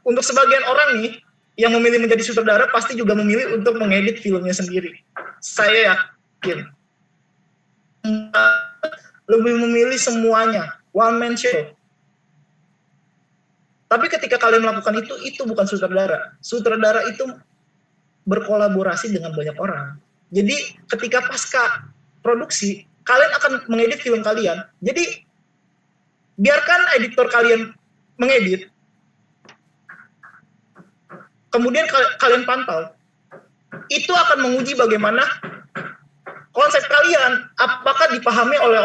untuk sebagian orang nih yang memilih menjadi sutradara pasti juga memilih untuk mengedit filmnya sendiri. Saya yakin lebih memilih semuanya one man show. Tapi ketika kalian melakukan itu bukan sutradara. Sutradara itu berkolaborasi dengan banyak orang. Jadi ketika pasca produksi, kalian akan mengedit film kalian. Jadi biarkan editor kalian mengedit, kemudian kalian pantau. Itu akan menguji bagaimana konsep kalian, apakah dipahami oleh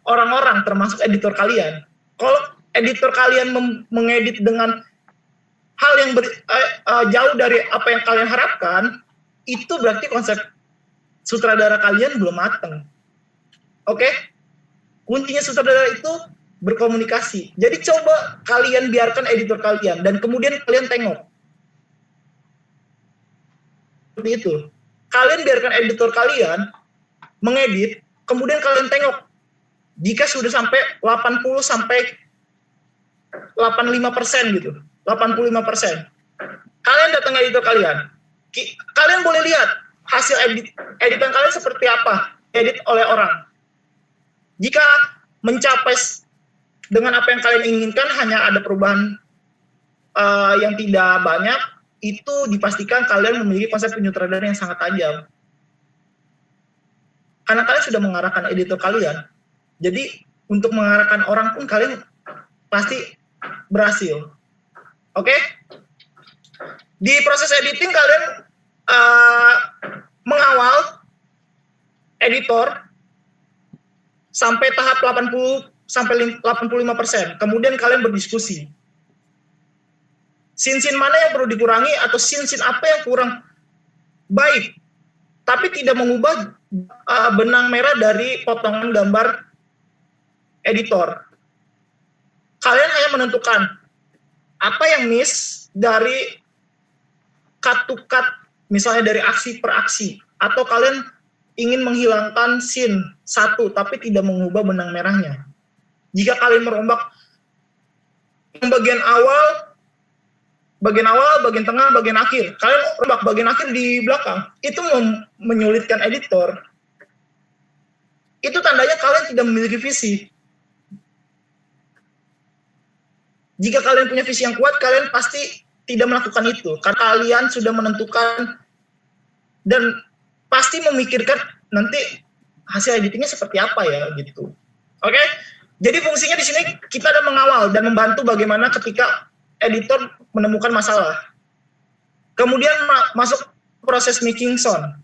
orang-orang termasuk editor kalian. Kalau editor kalian mengedit dengan hal yang jauh dari apa yang kalian harapkan, itu berarti konsep sutradara kalian belum matang. Oke? Kuncinya sutradara itu berkomunikasi. Jadi coba kalian biarkan editor kalian dan kemudian kalian tengok. Seperti itu. Kalian biarkan editor kalian mengedit, kemudian kalian tengok. Jika sudah sampai 80 sampai 85% gitu. 85%. Kalian datang editor kalian. Kalian boleh lihat hasil editan kalian seperti apa edit oleh orang. Jika mencapai dengan apa yang kalian inginkan, hanya ada perubahan yang tidak banyak, itu dipastikan kalian memiliki konsep penyutradara yang sangat tajam. Karena kalian sudah mengarahkan editor kalian. Jadi untuk mengarahkan orang pun kalian pasti berhasil. Oke? Di proses editing kalian mengawal editor sampai tahap 80 sampai 85%. Kemudian kalian berdiskusi. Scene-scene mana yang perlu dikurangi atau scene-scene apa yang kurang baik, tapi tidak mengubah benang merah dari potongan gambar editor. Kalian hanya menentukan apa yang miss dari cut to cut, misalnya dari aksi per aksi, atau kalian ingin menghilangkan scene satu tapi tidak mengubah benang merahnya. Jika kalian merombak bagian awal, bagian tengah, bagian akhir, kalian rombak bagian akhir di belakang, itu menyulitkan editor. Itu tandanya kalian tidak memiliki visi. Jika kalian punya visi yang kuat, kalian pasti tidak melakukan itu. Karena kalian sudah menentukan dan pasti memikirkan nanti hasil editingnya seperti apa ya gitu. Oke? Jadi fungsinya di sini kita ada mengawal dan membantu bagaimana ketika editor menemukan masalah. Kemudian masuk proses mixing sound.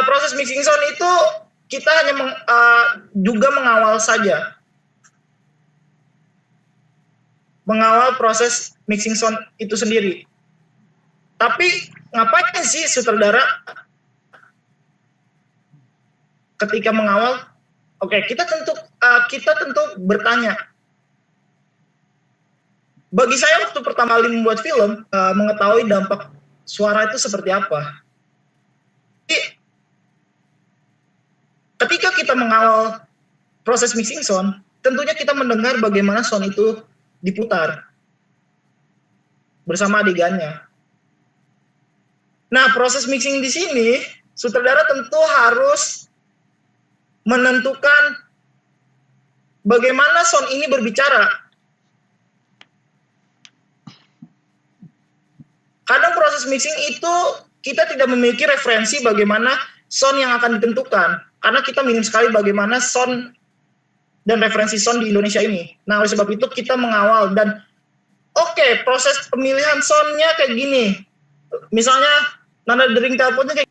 Proses mixing sound itu kita hanya juga mengawal saja. Mengawal proses mixing sound itu sendiri. Tapi ngapain sih sutradara ketika mengawal? Oke, kita tentu bertanya. Bagi saya waktu pertama kali membuat film, mengetahui dampak suara itu seperti apa. Jadi, ketika kita mengawal proses mixing sound, tentunya kita mendengar bagaimana sound itu diputar bersama adegannya. Nah, proses mixing di sini, sutradara tentu harus menentukan bagaimana sound ini berbicara. Kadang proses mixing itu kita tidak memiliki referensi bagaimana sound yang akan ditentukan. Karena kita minim sekali bagaimana sound dan referensi sound di Indonesia ini. Nah, oleh sebab itu kita mengawal dan oke, proses pemilihan soundnya kayak gini. Misalnya, nada dering teleponnya kayak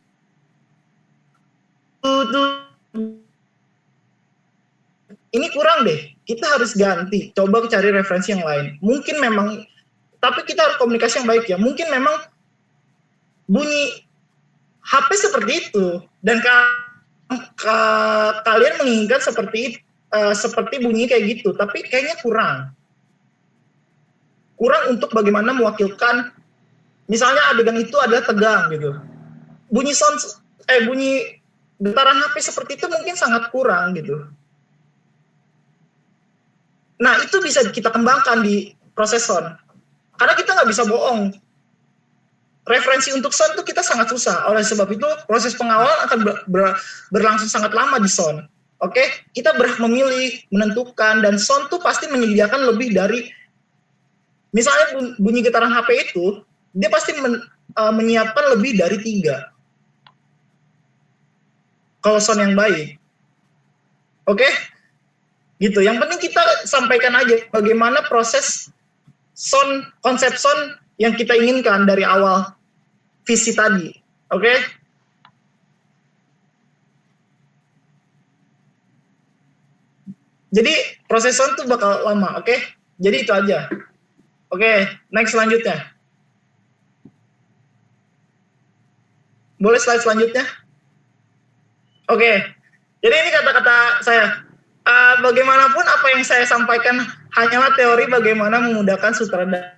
ini kurang deh, kita harus ganti, coba cari referensi yang lain. Mungkin memang, tapi kita harus komunikasi yang baik ya. Mungkin memang bunyi HP seperti itu dan kalian menginginkan seperti bunyi kayak gitu, tapi kayaknya kurang untuk bagaimana mewakilkan. Misalnya adegan itu adalah tegang gitu, bunyi getaran HP seperti itu mungkin sangat kurang gitu. Nah, itu bisa kita kembangkan di proses sound. Karena kita nggak bisa bohong. Referensi untuk sound itu kita sangat susah. Oleh sebab itu, proses pengawalan akan berlangsung sangat lama di sound. Oke, kita berhak memilih, menentukan, dan sound itu pasti menyediakan lebih dari, misalnya bunyi getaran HP itu, dia pasti menyiapkan lebih dari 3. Kalau sound yang baik. Oke? Gitu. Yang penting kita sampaikan aja bagaimana proses sound, konsep sound yang kita inginkan dari awal visi tadi. Oke? Jadi proses sound itu bakal lama, oke? Jadi itu aja. Oke, next selanjutnya. Boleh slide selanjutnya? Oke, jadi ini kata-kata saya. Bagaimanapun apa yang saya sampaikan hanyalah teori bagaimana memudahkan sutradara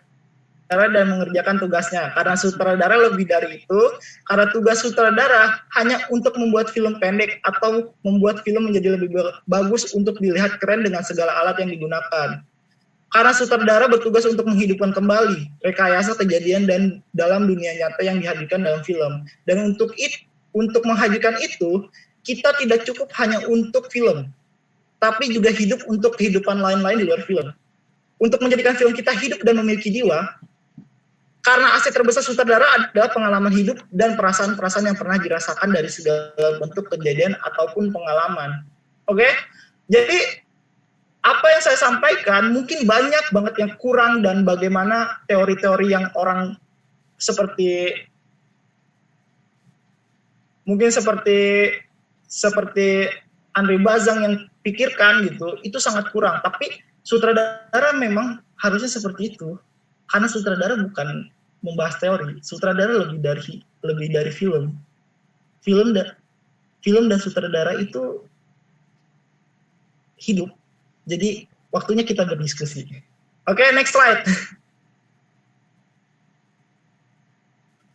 dan mengerjakan tugasnya. Karena sutradara lebih dari itu, karena tugas sutradara hanya untuk membuat film pendek atau membuat film menjadi lebih bagus untuk dilihat keren dengan segala alat yang digunakan. Karena sutradara bertugas untuk menghidupkan kembali rekayasa kejadian dan dalam dunia nyata yang dihadirkan dalam film. Dan untuk menghadirkan itu, kita tidak cukup hanya untuk film, tapi juga hidup untuk kehidupan lain-lain di luar film. Untuk menjadikan film kita hidup dan memiliki jiwa, karena aset terbesar sutradara adalah pengalaman hidup dan perasaan-perasaan yang pernah dirasakan dari segala bentuk kejadian ataupun pengalaman. Oke? Jadi, apa yang saya sampaikan mungkin banyak banget yang kurang, dan bagaimana teori-teori yang orang mungkin seperti Andre Bazang yang pikirkan gitu, itu sangat kurang. Tapi sutradara memang harusnya seperti itu, karena sutradara bukan membahas teori, sutradara lebih dari film. Film dan sutradara itu hidup. Jadi waktunya kita berdiskusi. Oke, next slide.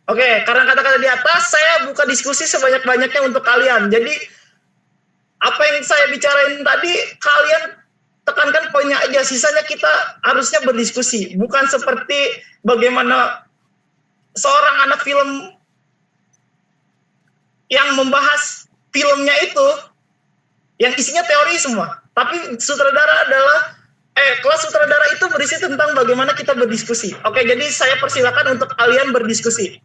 Oke, karena kata-kata di atas, saya buka diskusi sebanyak-banyaknya untuk kalian. Jadi, apa yang saya bicarain tadi, kalian tekankan poinnya aja. Sisanya kita harusnya berdiskusi. Bukan seperti bagaimana seorang anak film yang membahas filmnya itu, yang isinya teori semua. Tapi kelas sutradara itu berisi tentang bagaimana kita berdiskusi. Oke, jadi saya persilakan untuk kalian berdiskusi.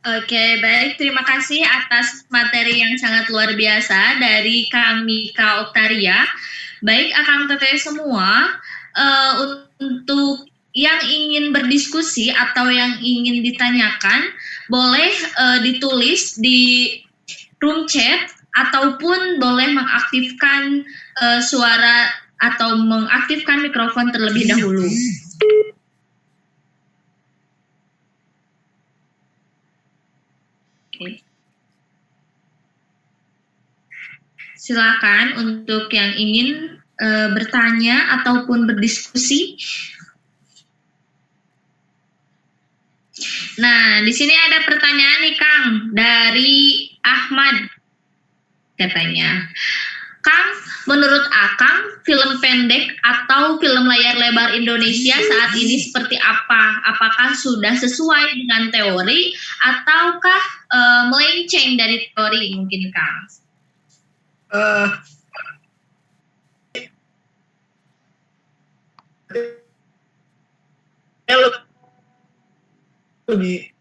Oke, baik. Terima kasih atas materi yang sangat luar biasa dari Kang Mika Oktaria. Baik, Akang Teteh semua, untuk yang ingin berdiskusi atau yang ingin ditanyakan, boleh ditulis di room chat ataupun boleh mengaktifkan suara atau mengaktifkan mikrofon terlebih dahulu. Silakan untuk yang ingin bertanya ataupun berdiskusi. Nah, di sini ada pertanyaan nih Kang dari Ahmad, katanya. Kang, menurut Akang, film pendek atau film layar lebar Indonesia saat ini seperti apa? Apakah sudah sesuai dengan teori ataukah melenceng dari teori mungkin Kang? Lebih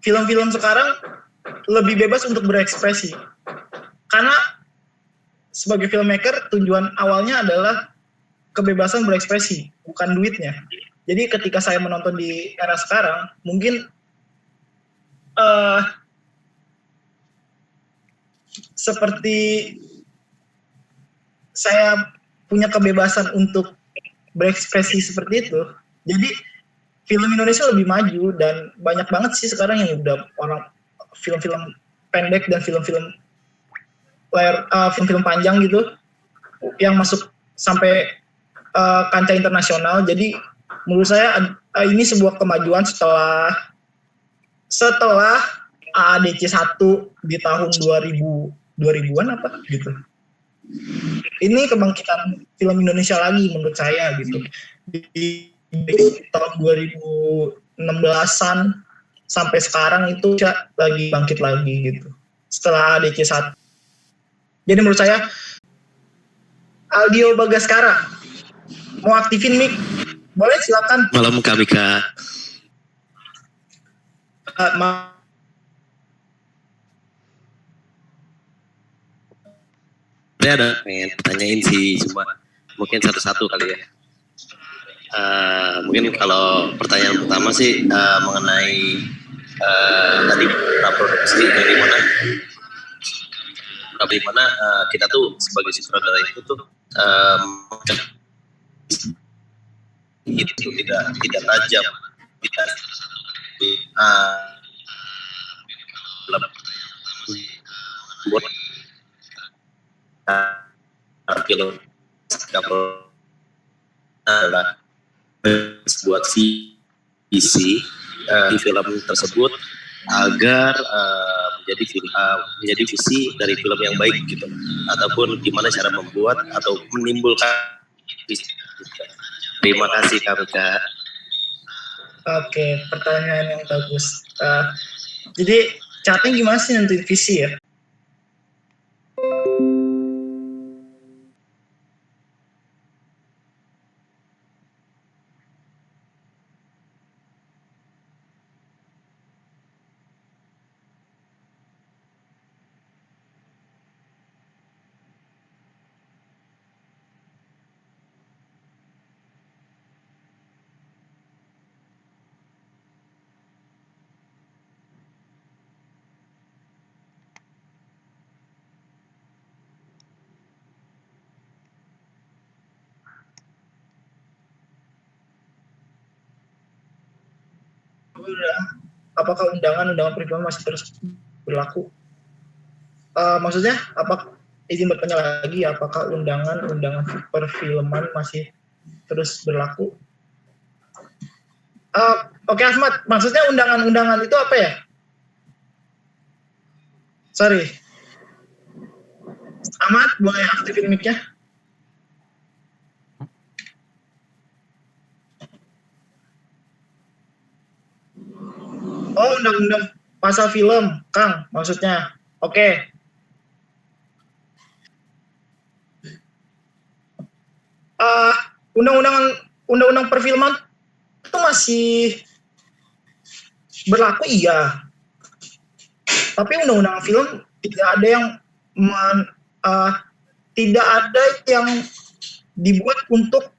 film-film sekarang lebih bebas untuk berekspresi, karena sebagai filmmaker tujuan awalnya adalah kebebasan berekspresi, bukan duitnya. Jadi ketika saya menonton di era sekarang, mungkin seperti saya punya kebebasan untuk berekspresi seperti itu. Jadi film Indonesia lebih maju, dan banyak banget sih sekarang yang udah orang film-film pendek dan film-film film-film panjang gitu yang masuk sampai kancah internasional. Jadi menurut saya ini sebuah kemajuan setelah AADC 1 di tahun 2000-an apa gitu. Ini kebangkitan film Indonesia lagi menurut saya gitu. Di tahun 2016-an sampai sekarang itu lagi bangkit lagi gitu. Setelah AADC 1. Jadi menurut saya Aldio Bagaskara mau aktifin mic, boleh silakan. Malam kami Kak. Saya ada pengen tanyain sih, cuma mungkin satu-satu kali ya. Mungkin kalau pertanyaan pertama sih mengenai tadi praproduksi dari mana kita tuh sebagai sutradara itu tuh itu tidak tajam, tidak buat film adalah buat visi di film tersebut agar menjadi visi dari film yang baik gitu, ataupun gimana cara membuat atau menimbulkan visi. Terima kasih Kak. Oke, pertanyaan yang bagus. Jadi caranya gimana sih nentuin visi ya? Apakah undangan perfilman masih terus berlaku? Maksudnya apa? Izin bertanya lagi, apakah undangan perfilman masih terus berlaku? Oke, Ahmad, maksudnya undangan-undangan itu apa ya? Sorry. Ahmad, boleh aktifin mic-nya? Oh, undang-undang pasal film, Kang, maksudnya. Oke. Undang-undang perfilman itu masih berlaku, iya. Tapi undang-undang film tidak ada yang dibuat untuk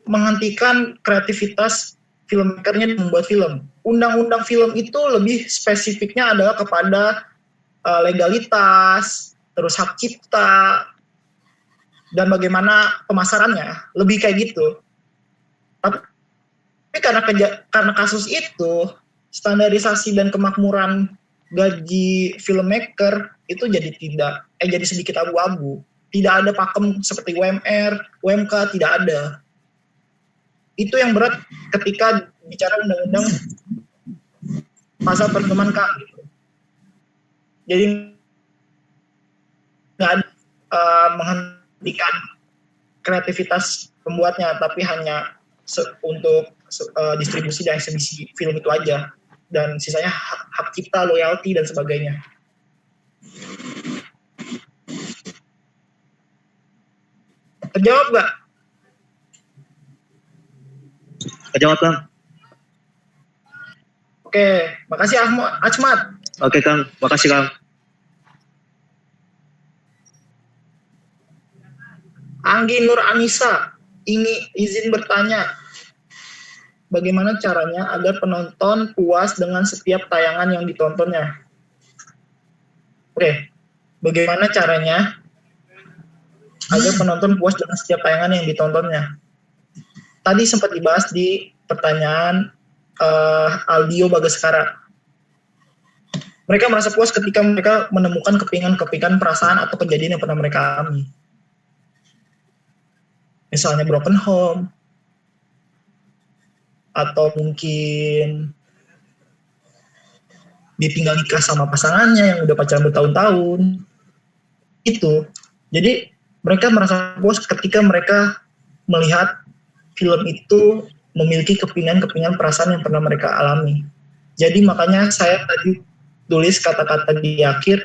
menghentikan kreativitas filmmakernya membuat film. Undang-undang film itu lebih spesifiknya adalah kepada legalitas, terus hak cipta, dan bagaimana pemasarannya, lebih kayak gitu. Tapi karena kasus itu, standarisasi dan kemakmuran gaji filmmaker itu jadi sedikit abu-abu. Tidak ada pakem seperti UMR, UMK, tidak ada. Itu yang berat ketika bicara undang-undang pasal perfilman, Kak. Jadi nggak ada menghentikan kreativitas pembuatnya, tapi hanya untuk distribusi dan eksibisi film itu aja, dan sisanya hak cipta, loyalty, dan sebagainya. Terjawab nggak? Terjawab Kang. Oke, makasih Ahmad. Oke Kang, makasih Kang. Anggi Nur Anissa, izin bertanya, bagaimana caranya agar penonton puas dengan setiap tayangan yang ditontonnya? Oke, bagaimana caranya agar penonton puas dengan setiap tayangan yang ditontonnya? Tadi sempat dibahas di pertanyaan Aldio Bagaskara. Mereka merasa puas ketika mereka menemukan kepingan-kepingan perasaan atau kejadian yang pernah mereka alami. Misalnya broken home, atau mungkin ditinggal nikah sama pasangannya yang udah pacaran bertahun-tahun. Itu. Jadi mereka merasa puas ketika mereka melihat film itu memiliki kepingan-kepingan perasaan yang pernah mereka alami. Jadi makanya saya tadi tulis kata-kata di akhir,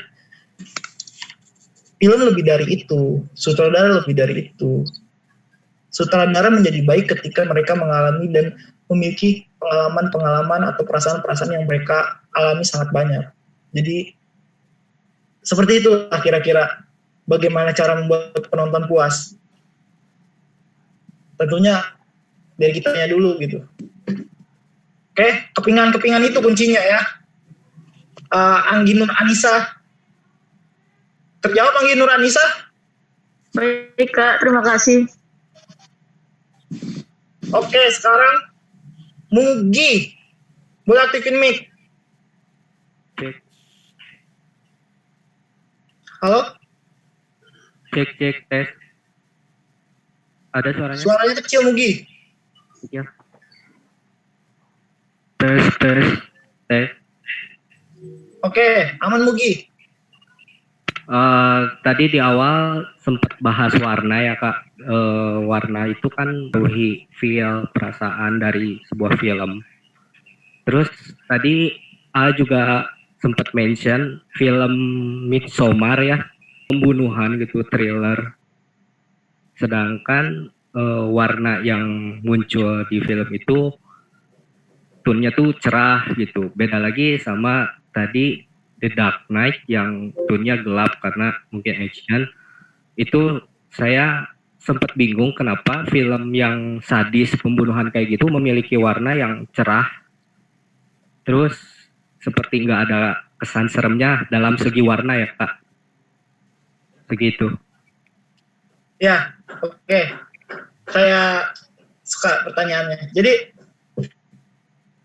film lebih dari itu, sutradara lebih dari itu. Sutradara menjadi baik ketika mereka mengalami dan memiliki pengalaman-pengalaman atau perasaan-perasaan yang mereka alami sangat banyak. Jadi seperti itu kira-kira bagaimana cara membuat penonton puas. Tentunya dari kitanya dulu gitu. Oke, kepingan-kepingan itu kuncinya ya. Anggi Nur Anissa. Terjawab Anggi Nur Anissa? Baik Kak, terima kasih. Oke, sekarang Mugi. Boleh aktifin mic. Halo? Cek tes. Ada suaranya? Suaranya kecil Mugi. Iya. Tes. Oke, aman Mugi. Tadi di awal sempat bahas warna ya Kak. Warna itu kan feel perasaan dari sebuah film. Terus tadi A juga sempat mention film Midsommar ya, pembunuhan gitu, thriller. Sedangkan warna yang muncul di film itu tone-nya tuh cerah gitu. Beda lagi sama tadi The Dark Knight yang tone-nya gelap karena mungkin action. Itu saya sempat bingung kenapa film yang sadis pembunuhan kayak gitu memiliki warna yang cerah. Terus seperti nggak ada kesan seremnya dalam segi warna ya Kak. Begitu. Ya, oke. Saya suka pertanyaannya. Jadi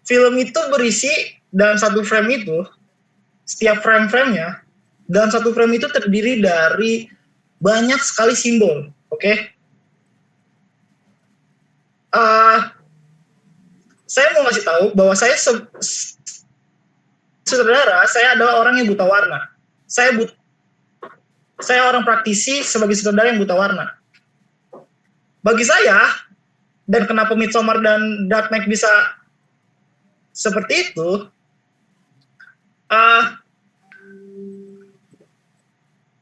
film itu berisi dalam satu frame itu, setiap frame-framenya dalam satu frame itu terdiri dari banyak sekali simbol, oke? Saya mau ngasih tahu bahwa saya sutradara, saya adalah orang yang buta warna. Saya orang praktisi sebagai sutradara yang buta warna. Bagi saya, dan kenapa Midsommar dan Dark Knight bisa seperti itu,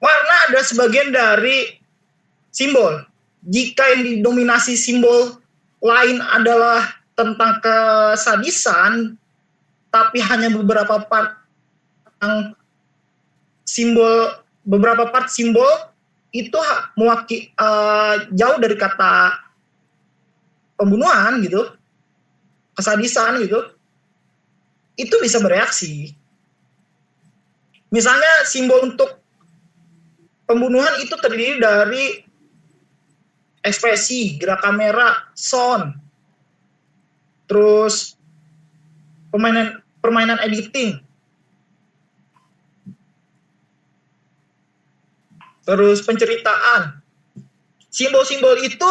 warna adalah sebagian dari simbol. Jika yang didominasi simbol lain adalah tentang kesadisan, tapi hanya beberapa part yang beberapa part simbol itu jauh dari kata pembunuhan gitu, kesadisan gitu, itu bisa bereaksi. Misalnya simbol untuk pembunuhan itu terdiri dari ekspresi, gerak kamera, sound, terus permainan editing, terus penceritaan. Simbol-simbol itu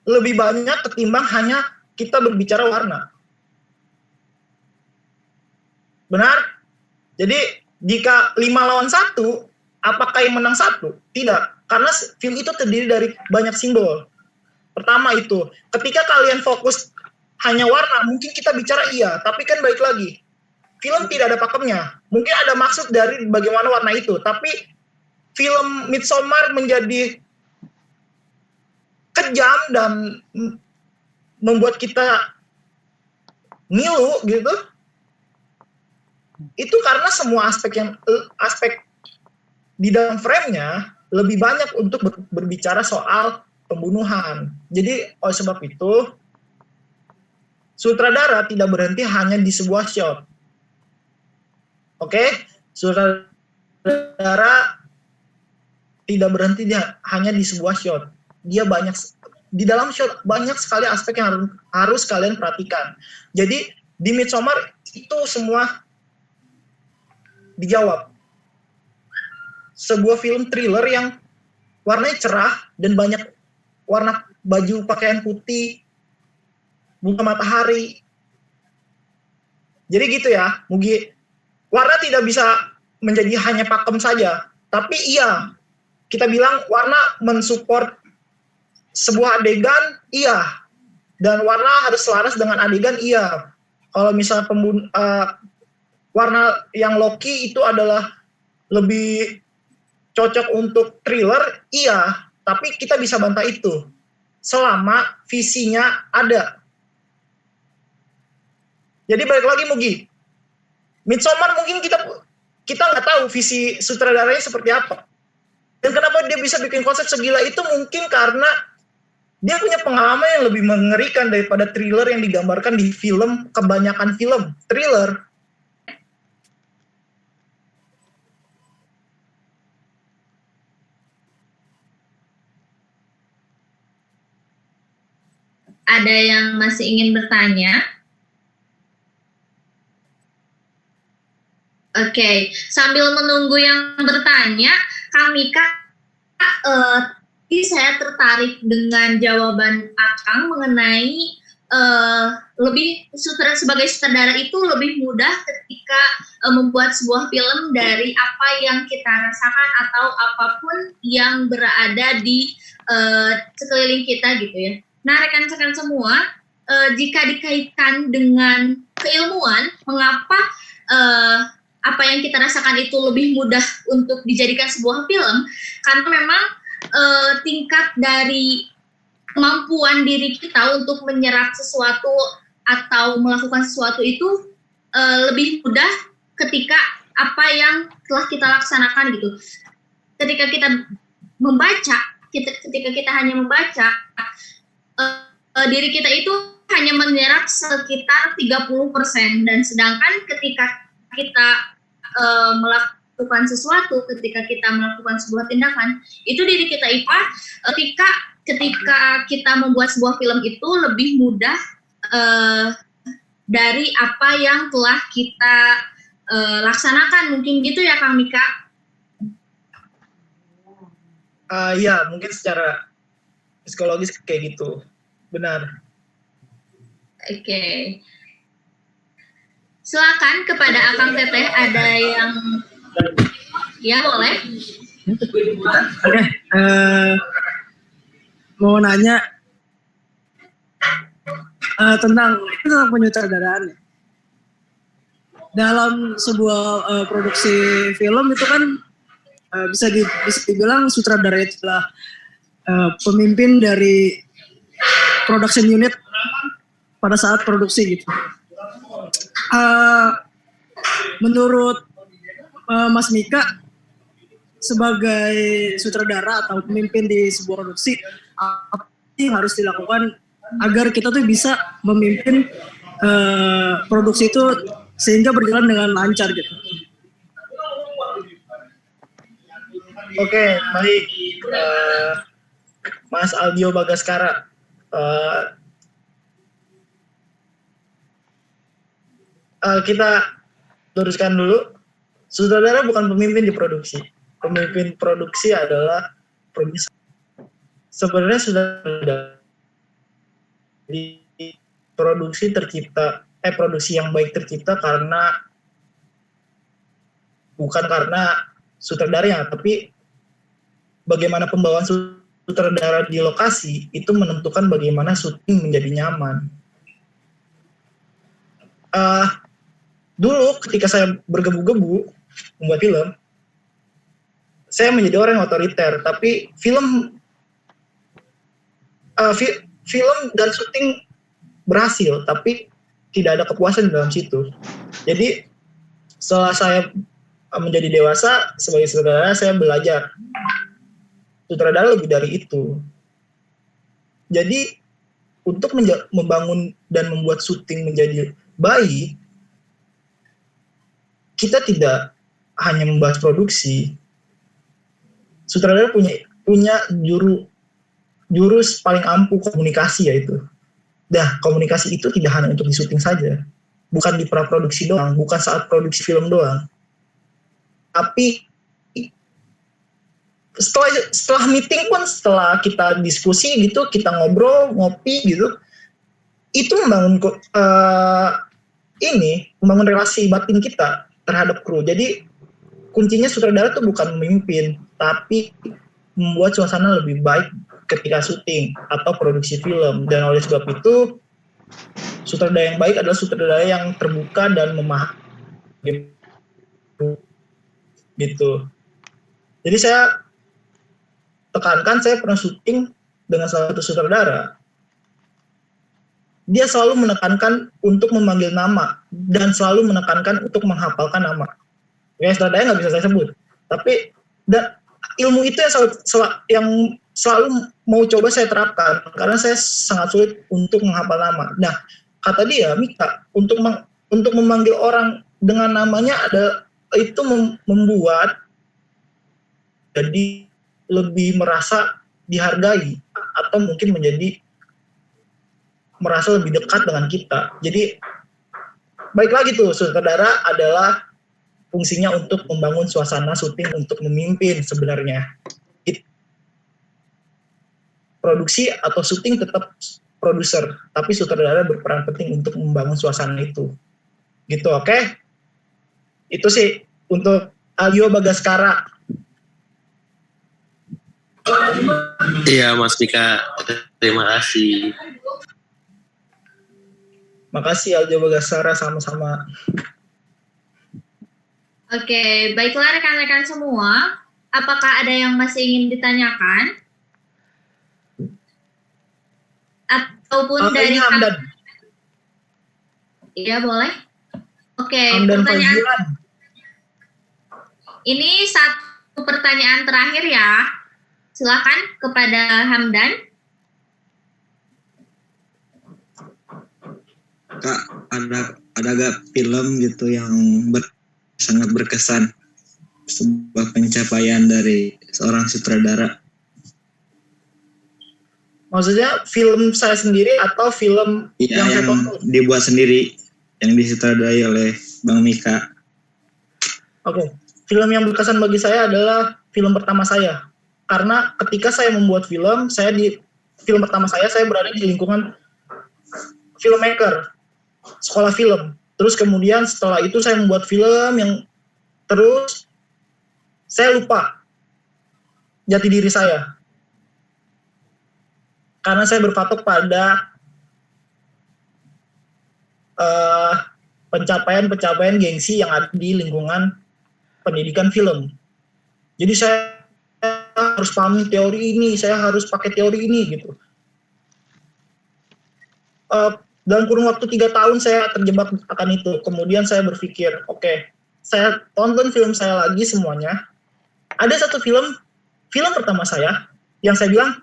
lebih banyak ketimbang hanya kita berbicara warna. Benar? Jadi jika 5 lawan 1, apakah yang menang 1? Tidak, karena film itu terdiri dari banyak simbol. Pertama itu, ketika kalian fokus hanya warna, mungkin kita bicara iya, tapi kan balik lagi, film tidak ada pakemnya. Mungkin ada maksud dari bagaimana warna itu, tapi film Midsommar menjadi kejam dan membuat kita ngilu gitu. Itu karena semua aspek di dalam frame-nya lebih banyak untuk berbicara soal pembunuhan. Jadi oleh sebab itu sutradara tidak berhenti hanya di sebuah shot. Oke? Sutradara tidak berhenti hanya di sebuah shot. Dia di dalam shot banyak sekali aspek yang harus kalian perhatikan. Jadi di Midsommar itu semua dijawab. Sebuah film thriller yang warnanya cerah dan banyak warna baju pakaian putih, bunga matahari. Jadi gitu ya, Mugi. warna tidak bisa menjadi hanya pakem saja, tapi iya, kita bilang warna mensupport sebuah adegan, iya, dan warna harus selaras dengan adegan, iya. Kalau misalnya warna yang Loki itu adalah lebih cocok untuk thriller, iya, tapi kita bisa bantah itu selama visinya ada. Jadi balik lagi Mugi, Midsommar mungkin kita nggak tahu visi sutradaranya seperti apa. Dan kenapa dia bisa bikin konsep segila itu, mungkin karena dia punya pengalaman yang lebih mengerikan daripada thriller yang digambarkan di film, kebanyakan film thriller. Ada yang masih ingin bertanya? Oke, sambil menunggu yang bertanya, Kang Mika, saya tertarik dengan jawaban Akang mengenai sebagai sutradara itu lebih mudah ketika membuat sebuah film dari apa yang kita rasakan atau apapun yang berada di sekeliling kita gitu ya. Nah, rekan-rekan semua, jika dikaitkan dengan keilmuan, mengapa apa yang kita rasakan itu lebih mudah untuk dijadikan sebuah film? Karena memang tingkat dari kemampuan diri kita untuk menyerap sesuatu atau melakukan sesuatu itu lebih mudah ketika apa yang telah kita laksanakan gitu. Ketika kita membaca, ketika kita hanya membaca, diri kita itu hanya menyerap sekitar 30%, dan sedangkan ketika kita melakukan sesuatu, ketika kita melakukan sebuah tindakan, itu diri kita IPA ketika kita membuat sebuah film itu lebih mudah dari apa yang telah kita laksanakan. Mungkin gitu ya Kang Mika? Ya, mungkin secara psikologis kayak gitu, benar. Oke. Silakan kepada Akang Teteh, ada yang ya boleh. Oke, mau nanya tentang penyutradaraan. Dalam sebuah produksi film itu kan bisa dibilang sutradara itu adalah pemimpin dari production unit pada saat produksi gitu. Menurut Mas Mika sebagai sutradara atau pemimpin di sebuah produksi, apa yang harus dilakukan agar kita tuh bisa memimpin produksi itu sehingga berjalan dengan lancar gitu? Oke, baik. Mas Aldio Bagaskara, kita luruskan dulu, sutradara bukan pemimpin di produksi. Pemimpin produksi adalah produser. Sebenarnya sutradara di produksi produksi yang baik tercipta bukan karena sutradaranya, tapi bagaimana pembawaan sutradara di lokasi itu menentukan bagaimana syuting menjadi nyaman. Dulu ketika saya bergebu-gebu membuat film, saya menjadi orang yang otoriter, tapi film dan syuting berhasil, tapi tidak ada kepuasan di dalam situ. Jadi setelah saya menjadi dewasa sebagai sutradara, saya belajar sutradara lebih dari itu. Jadi untuk membangun dan membuat syuting menjadi baik, kita tidak hanya membahas produksi. Sutradara punya jurus paling ampuh komunikasi, yaitu. Dah, komunikasi itu tidak hanya untuk di syuting saja, bukan di praproduksi doang, bukan saat produksi film doang. Tapi setelah meeting pun, setelah kita diskusi gitu, kita ngobrol, ngopi gitu, itu membangun relasi batin kita. terhadap kru. Jadi kuncinya sutradara tuh bukan memimpin, tapi membuat suasana lebih baik ketika syuting atau produksi film. Dan oleh sebab itu, sutradara yang baik adalah sutradara yang terbuka dan memahami gitu. Jadi saya tekankan, saya pernah syuting dengan salah satu sutradara. Dia selalu menekankan untuk memanggil nama dan selalu menekankan untuk menghafalkan nama. Ya, sutradara nggak bisa saya sebut, tapi dan ilmu itu yang selalu mau coba saya terapkan karena saya sangat sulit untuk menghafal nama. Nah, kata dia, Mika, untuk memanggil orang dengan namanya itu membuat jadi lebih merasa dihargai atau mungkin menjadi merasa lebih dekat dengan kita. Jadi baik lagi tuh, sutradara adalah fungsinya untuk membangun suasana syuting, untuk memimpin sebenarnya. Produksi atau syuting tetap produser, tapi sutradara berperan penting untuk membangun suasana itu. Gitu, oke? Itu sih untuk Alio Bagaskara. Iya, Mas Mika, terima kasih. Makasih Aljo Bagaskara, sama-sama. Oke, baiklah rekan-rekan semua. Apakah ada yang masih ingin ditanyakan? Ataupun dari Hamdan. Iya, boleh. Oke, Hamdan pertanyaan. Fazilan. Ini satu pertanyaan terakhir ya. Silakan kepada Hamdan. Kak, ada gak film gitu yang sangat berkesan, sebuah pencapaian dari seorang sutradara? Maksudnya film saya sendiri atau film Iya, yang saya yang tonton? dibuat sendiri, yang disutradarai oleh Bang Mika. Oke, film yang berkesan bagi saya adalah film pertama saya. Karena ketika saya membuat film, film pertama saya berada di lingkungan filmmaker, sekolah film. Terus kemudian setelah itu saya membuat film yang terus saya lupa jati diri saya. Karena saya berpatok pada pencapaian-pencapaian gengsi yang ada di lingkungan pendidikan film. Jadi saya harus pahami teori ini, saya harus pakai teori ini gitu. Dalam kurun waktu 3 tahun saya terjebak akan itu. Kemudian saya berpikir, oke, saya tonton film saya lagi semuanya. Ada satu film pertama saya yang saya bilang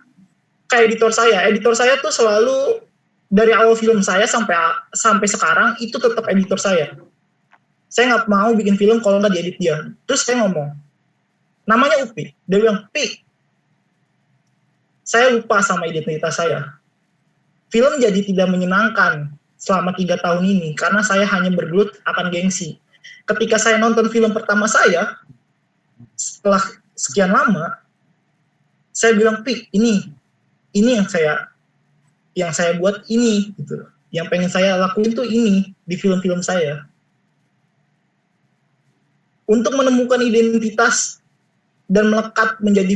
ke editor saya tuh selalu dari awal film saya sampai sekarang itu tetap editor saya. Saya nggak mau bikin film kalau nggak diedit dia. Terus saya ngomong, namanya Upi. Dia bilang, Pi, saya lupa sama identitas saya. Film jadi tidak menyenangkan selama 3 tahun ini karena saya hanya bergelut akan gengsi. Ketika saya nonton film pertama saya, setelah sekian lama, saya bilang, Pi, ini yang saya buat ini gitu. Yang pengen saya lakuin tuh ini di film-film saya. Untuk menemukan identitas dan melekat menjadi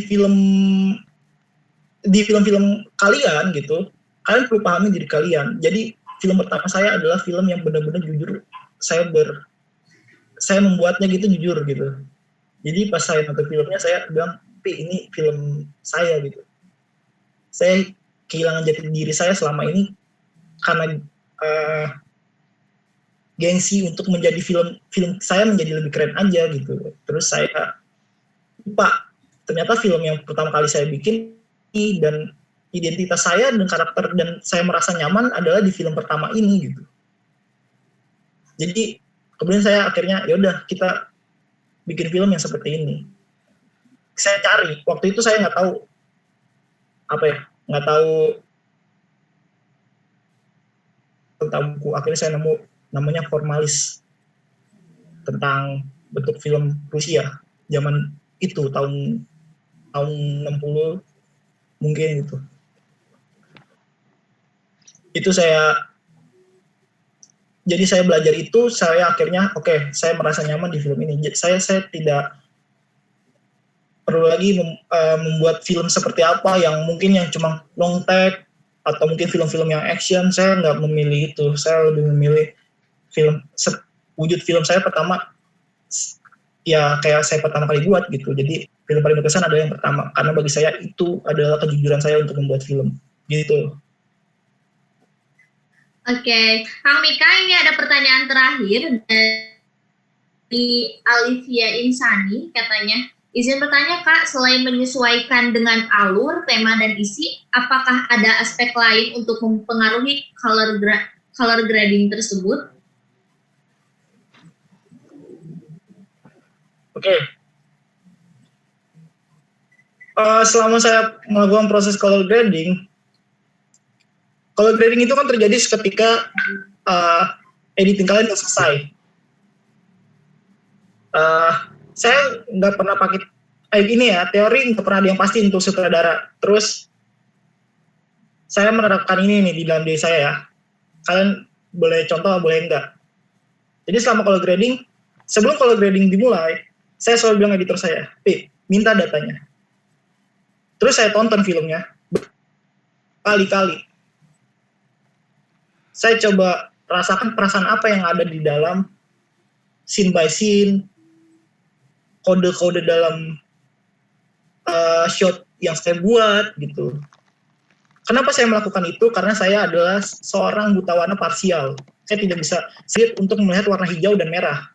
di film-film kalian gitu, kalian perlu pahami diri kalian. Jadi film pertama saya adalah film yang benar-benar jujur. Saya membuatnya gitu jujur gitu. Jadi pas saya nonton filmnya saya bilang, Pi, ini film saya gitu. Saya kehilangan jati diri saya selama ini karena gengsi untuk menjadi film saya menjadi lebih keren aja gitu. Terus saya lupa ternyata film yang pertama kali saya bikin dan identitas saya dan karakter dan saya merasa nyaman adalah di film pertama ini gitu. Jadi kemudian saya akhirnya ya udah kita bikin film yang seperti ini. Saya cari, waktu itu saya nggak tahu tentang buku. Akhirnya saya nemu namanya Formalis, tentang bentuk film Rusia zaman itu tahun 60 mungkin gitu. Itu saya Jadi saya belajar itu, saya akhirnya oke, saya merasa nyaman di film ini. Saya tidak perlu lagi membuat film seperti apa yang mungkin yang cuma long take atau mungkin film-film yang action. Saya nggak memilih itu. Saya lebih memilih film wujud film saya pertama ya kayak saya pertama kali buat gitu. Jadi film paling berkesan adalah yang pertama karena bagi saya itu adalah kejujuran saya untuk membuat film gitu. Oke, Kang Mika, ini ada pertanyaan terakhir dari Alivia Insani, katanya, izin bertanya Kak, selain menyesuaikan dengan alur, tema, dan isi, apakah ada aspek lain untuk mempengaruhi color grading tersebut? Oke. Selama saya melakukan proses color grading itu kan terjadi ketika editing kalian udah selesai. Saya nggak pernah pakai ini ya, teori nggak pernah ada yang pasti untuk sutradara. Terus saya menerapkan ini nih di dalam diri saya ya. Kalian boleh contoh, boleh enggak. Jadi selama color grading, sebelum color grading dimulai, saya selalu bilang editor saya, minta datanya. Terus saya tonton filmnya kali-kali. Saya coba rasakan perasaan apa yang ada di dalam scene by scene, kode-kode dalam shot yang saya buat gitu. Kenapa saya melakukan itu? Karena saya adalah seorang buta warna parsial. Saya tidak bisa sulit untuk melihat warna hijau dan merah.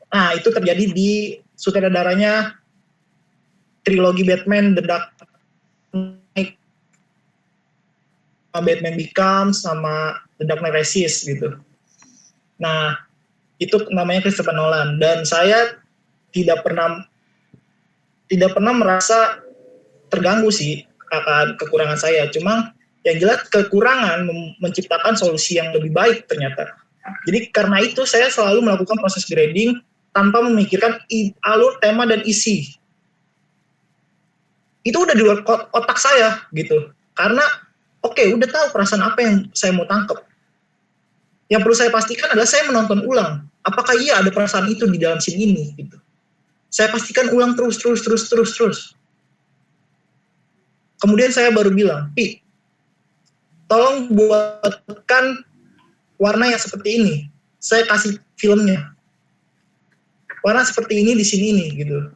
Nah, itu terjadi di sutradaranya trilogi Batman, The Dark Knight, Batman Becomes, sama The Dark Knight Rises gitu. Nah, itu namanya Christopher Nolan. Dan saya tidak pernah merasa terganggu sih akan kekurangan saya. Cuma yang jelas kekurangan menciptakan solusi yang lebih baik ternyata. Jadi karena itu saya selalu melakukan proses grading tanpa memikirkan alur, tema, dan isi. Itu udah di luar otak saya gitu. Karena udah tahu perasaan apa yang saya mau tangkap. Yang perlu saya pastikan adalah saya menonton ulang. Apakah iya ada perasaan itu di dalam scene ini gitu. Saya pastikan ulang terus. Kemudian saya baru bilang, tolong buatkan warna yang seperti ini. Saya kasih filmnya. Warna seperti ini di sini ini gitu.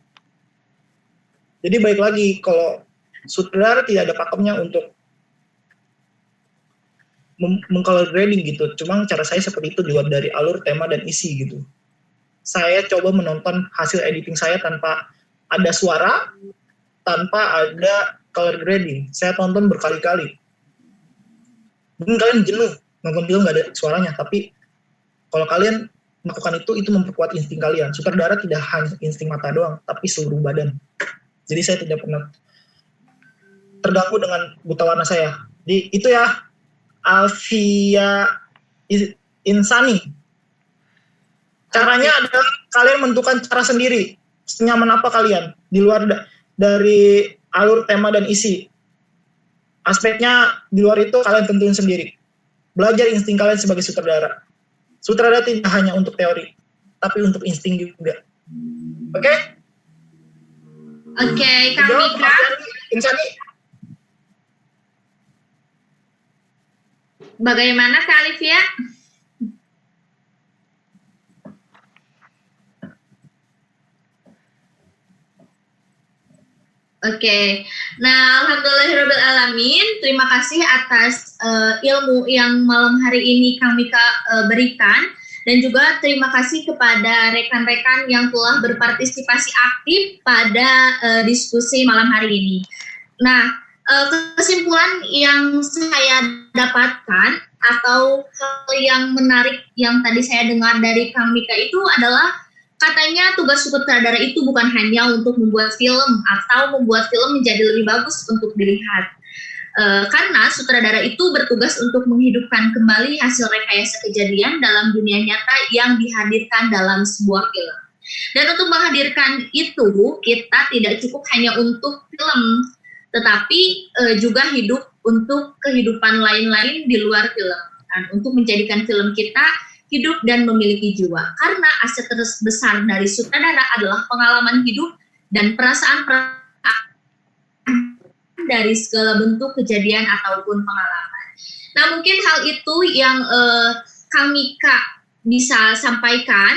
Jadi baik lagi, kalau sutradara tidak ada pakemnya untuk meng-color grading gitu. Cuma cara saya seperti itu, dibuat dari alur, tema, dan isi gitu. Saya coba menonton hasil editing saya tanpa ada suara, tanpa ada color grading. Saya tonton berkali-kali. Mungkin kalian jenuh nonton film nggak ada suaranya, tapi kalau kalian melakukan itu memperkuat insting kalian. Sutradara tidak hanya insting mata doang, tapi seluruh badan. Jadi saya tidak pernah terganggu dengan buta warna saya. Jadi itu ya, Alvia Insani. Caranya adalah kalian menentukan cara sendiri. Senyaman apa kalian di luar dari alur, tema, dan isi. Aspeknya di luar itu kalian tentuin sendiri. Belajar insting kalian sebagai sutradara. Sutradara tidak hanya untuk teori, tapi untuk insting juga. Oke? Oke, Kang Mika. Insani. Bagaimana Kak Alivia? Oke, nah alhamdulillahirabbil alamin. Terima kasih atas ilmu yang malam hari ini Kang Mika berikan, dan juga terima kasih kepada rekan-rekan yang telah berpartisipasi aktif pada diskusi malam hari ini. Nah, kesimpulan yang saya dapatkan atau hal yang menarik yang tadi saya dengar dari Kang Mika itu adalah, katanya tugas sutradara itu bukan hanya untuk membuat film atau membuat film menjadi lebih bagus untuk dilihat. Karena sutradara itu bertugas untuk menghidupkan kembali hasil rekayasa kejadian dalam dunia nyata yang dihadirkan dalam sebuah film. Dan untuk menghadirkan itu, kita tidak cukup hanya untuk film, tetapi juga hidup untuk kehidupan lain-lain di luar film. lakukan untuk menjadikan film kita hidup dan memiliki jiwa. Karena aset terbesar dari sutradara adalah pengalaman hidup dan perasaan dari segala bentuk kejadian ataupun pengalaman. Nah, mungkin hal itu yang Kang Mika bisa sampaikan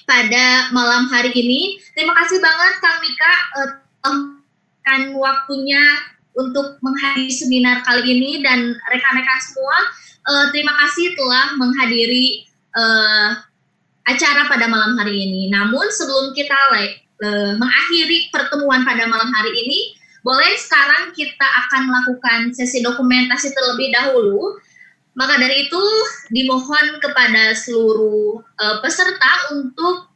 pada malam hari ini. Terima kasih banget Kang Mika kan waktunya untuk menghadiri seminar kali ini, dan rekan-rekan semua terima kasih telah menghadiri acara pada malam hari ini. Namun sebelum kita mengakhiri pertemuan pada malam hari ini, boleh sekarang kita akan melakukan sesi dokumentasi terlebih dahulu. Maka dari itu dimohon kepada seluruh peserta untuk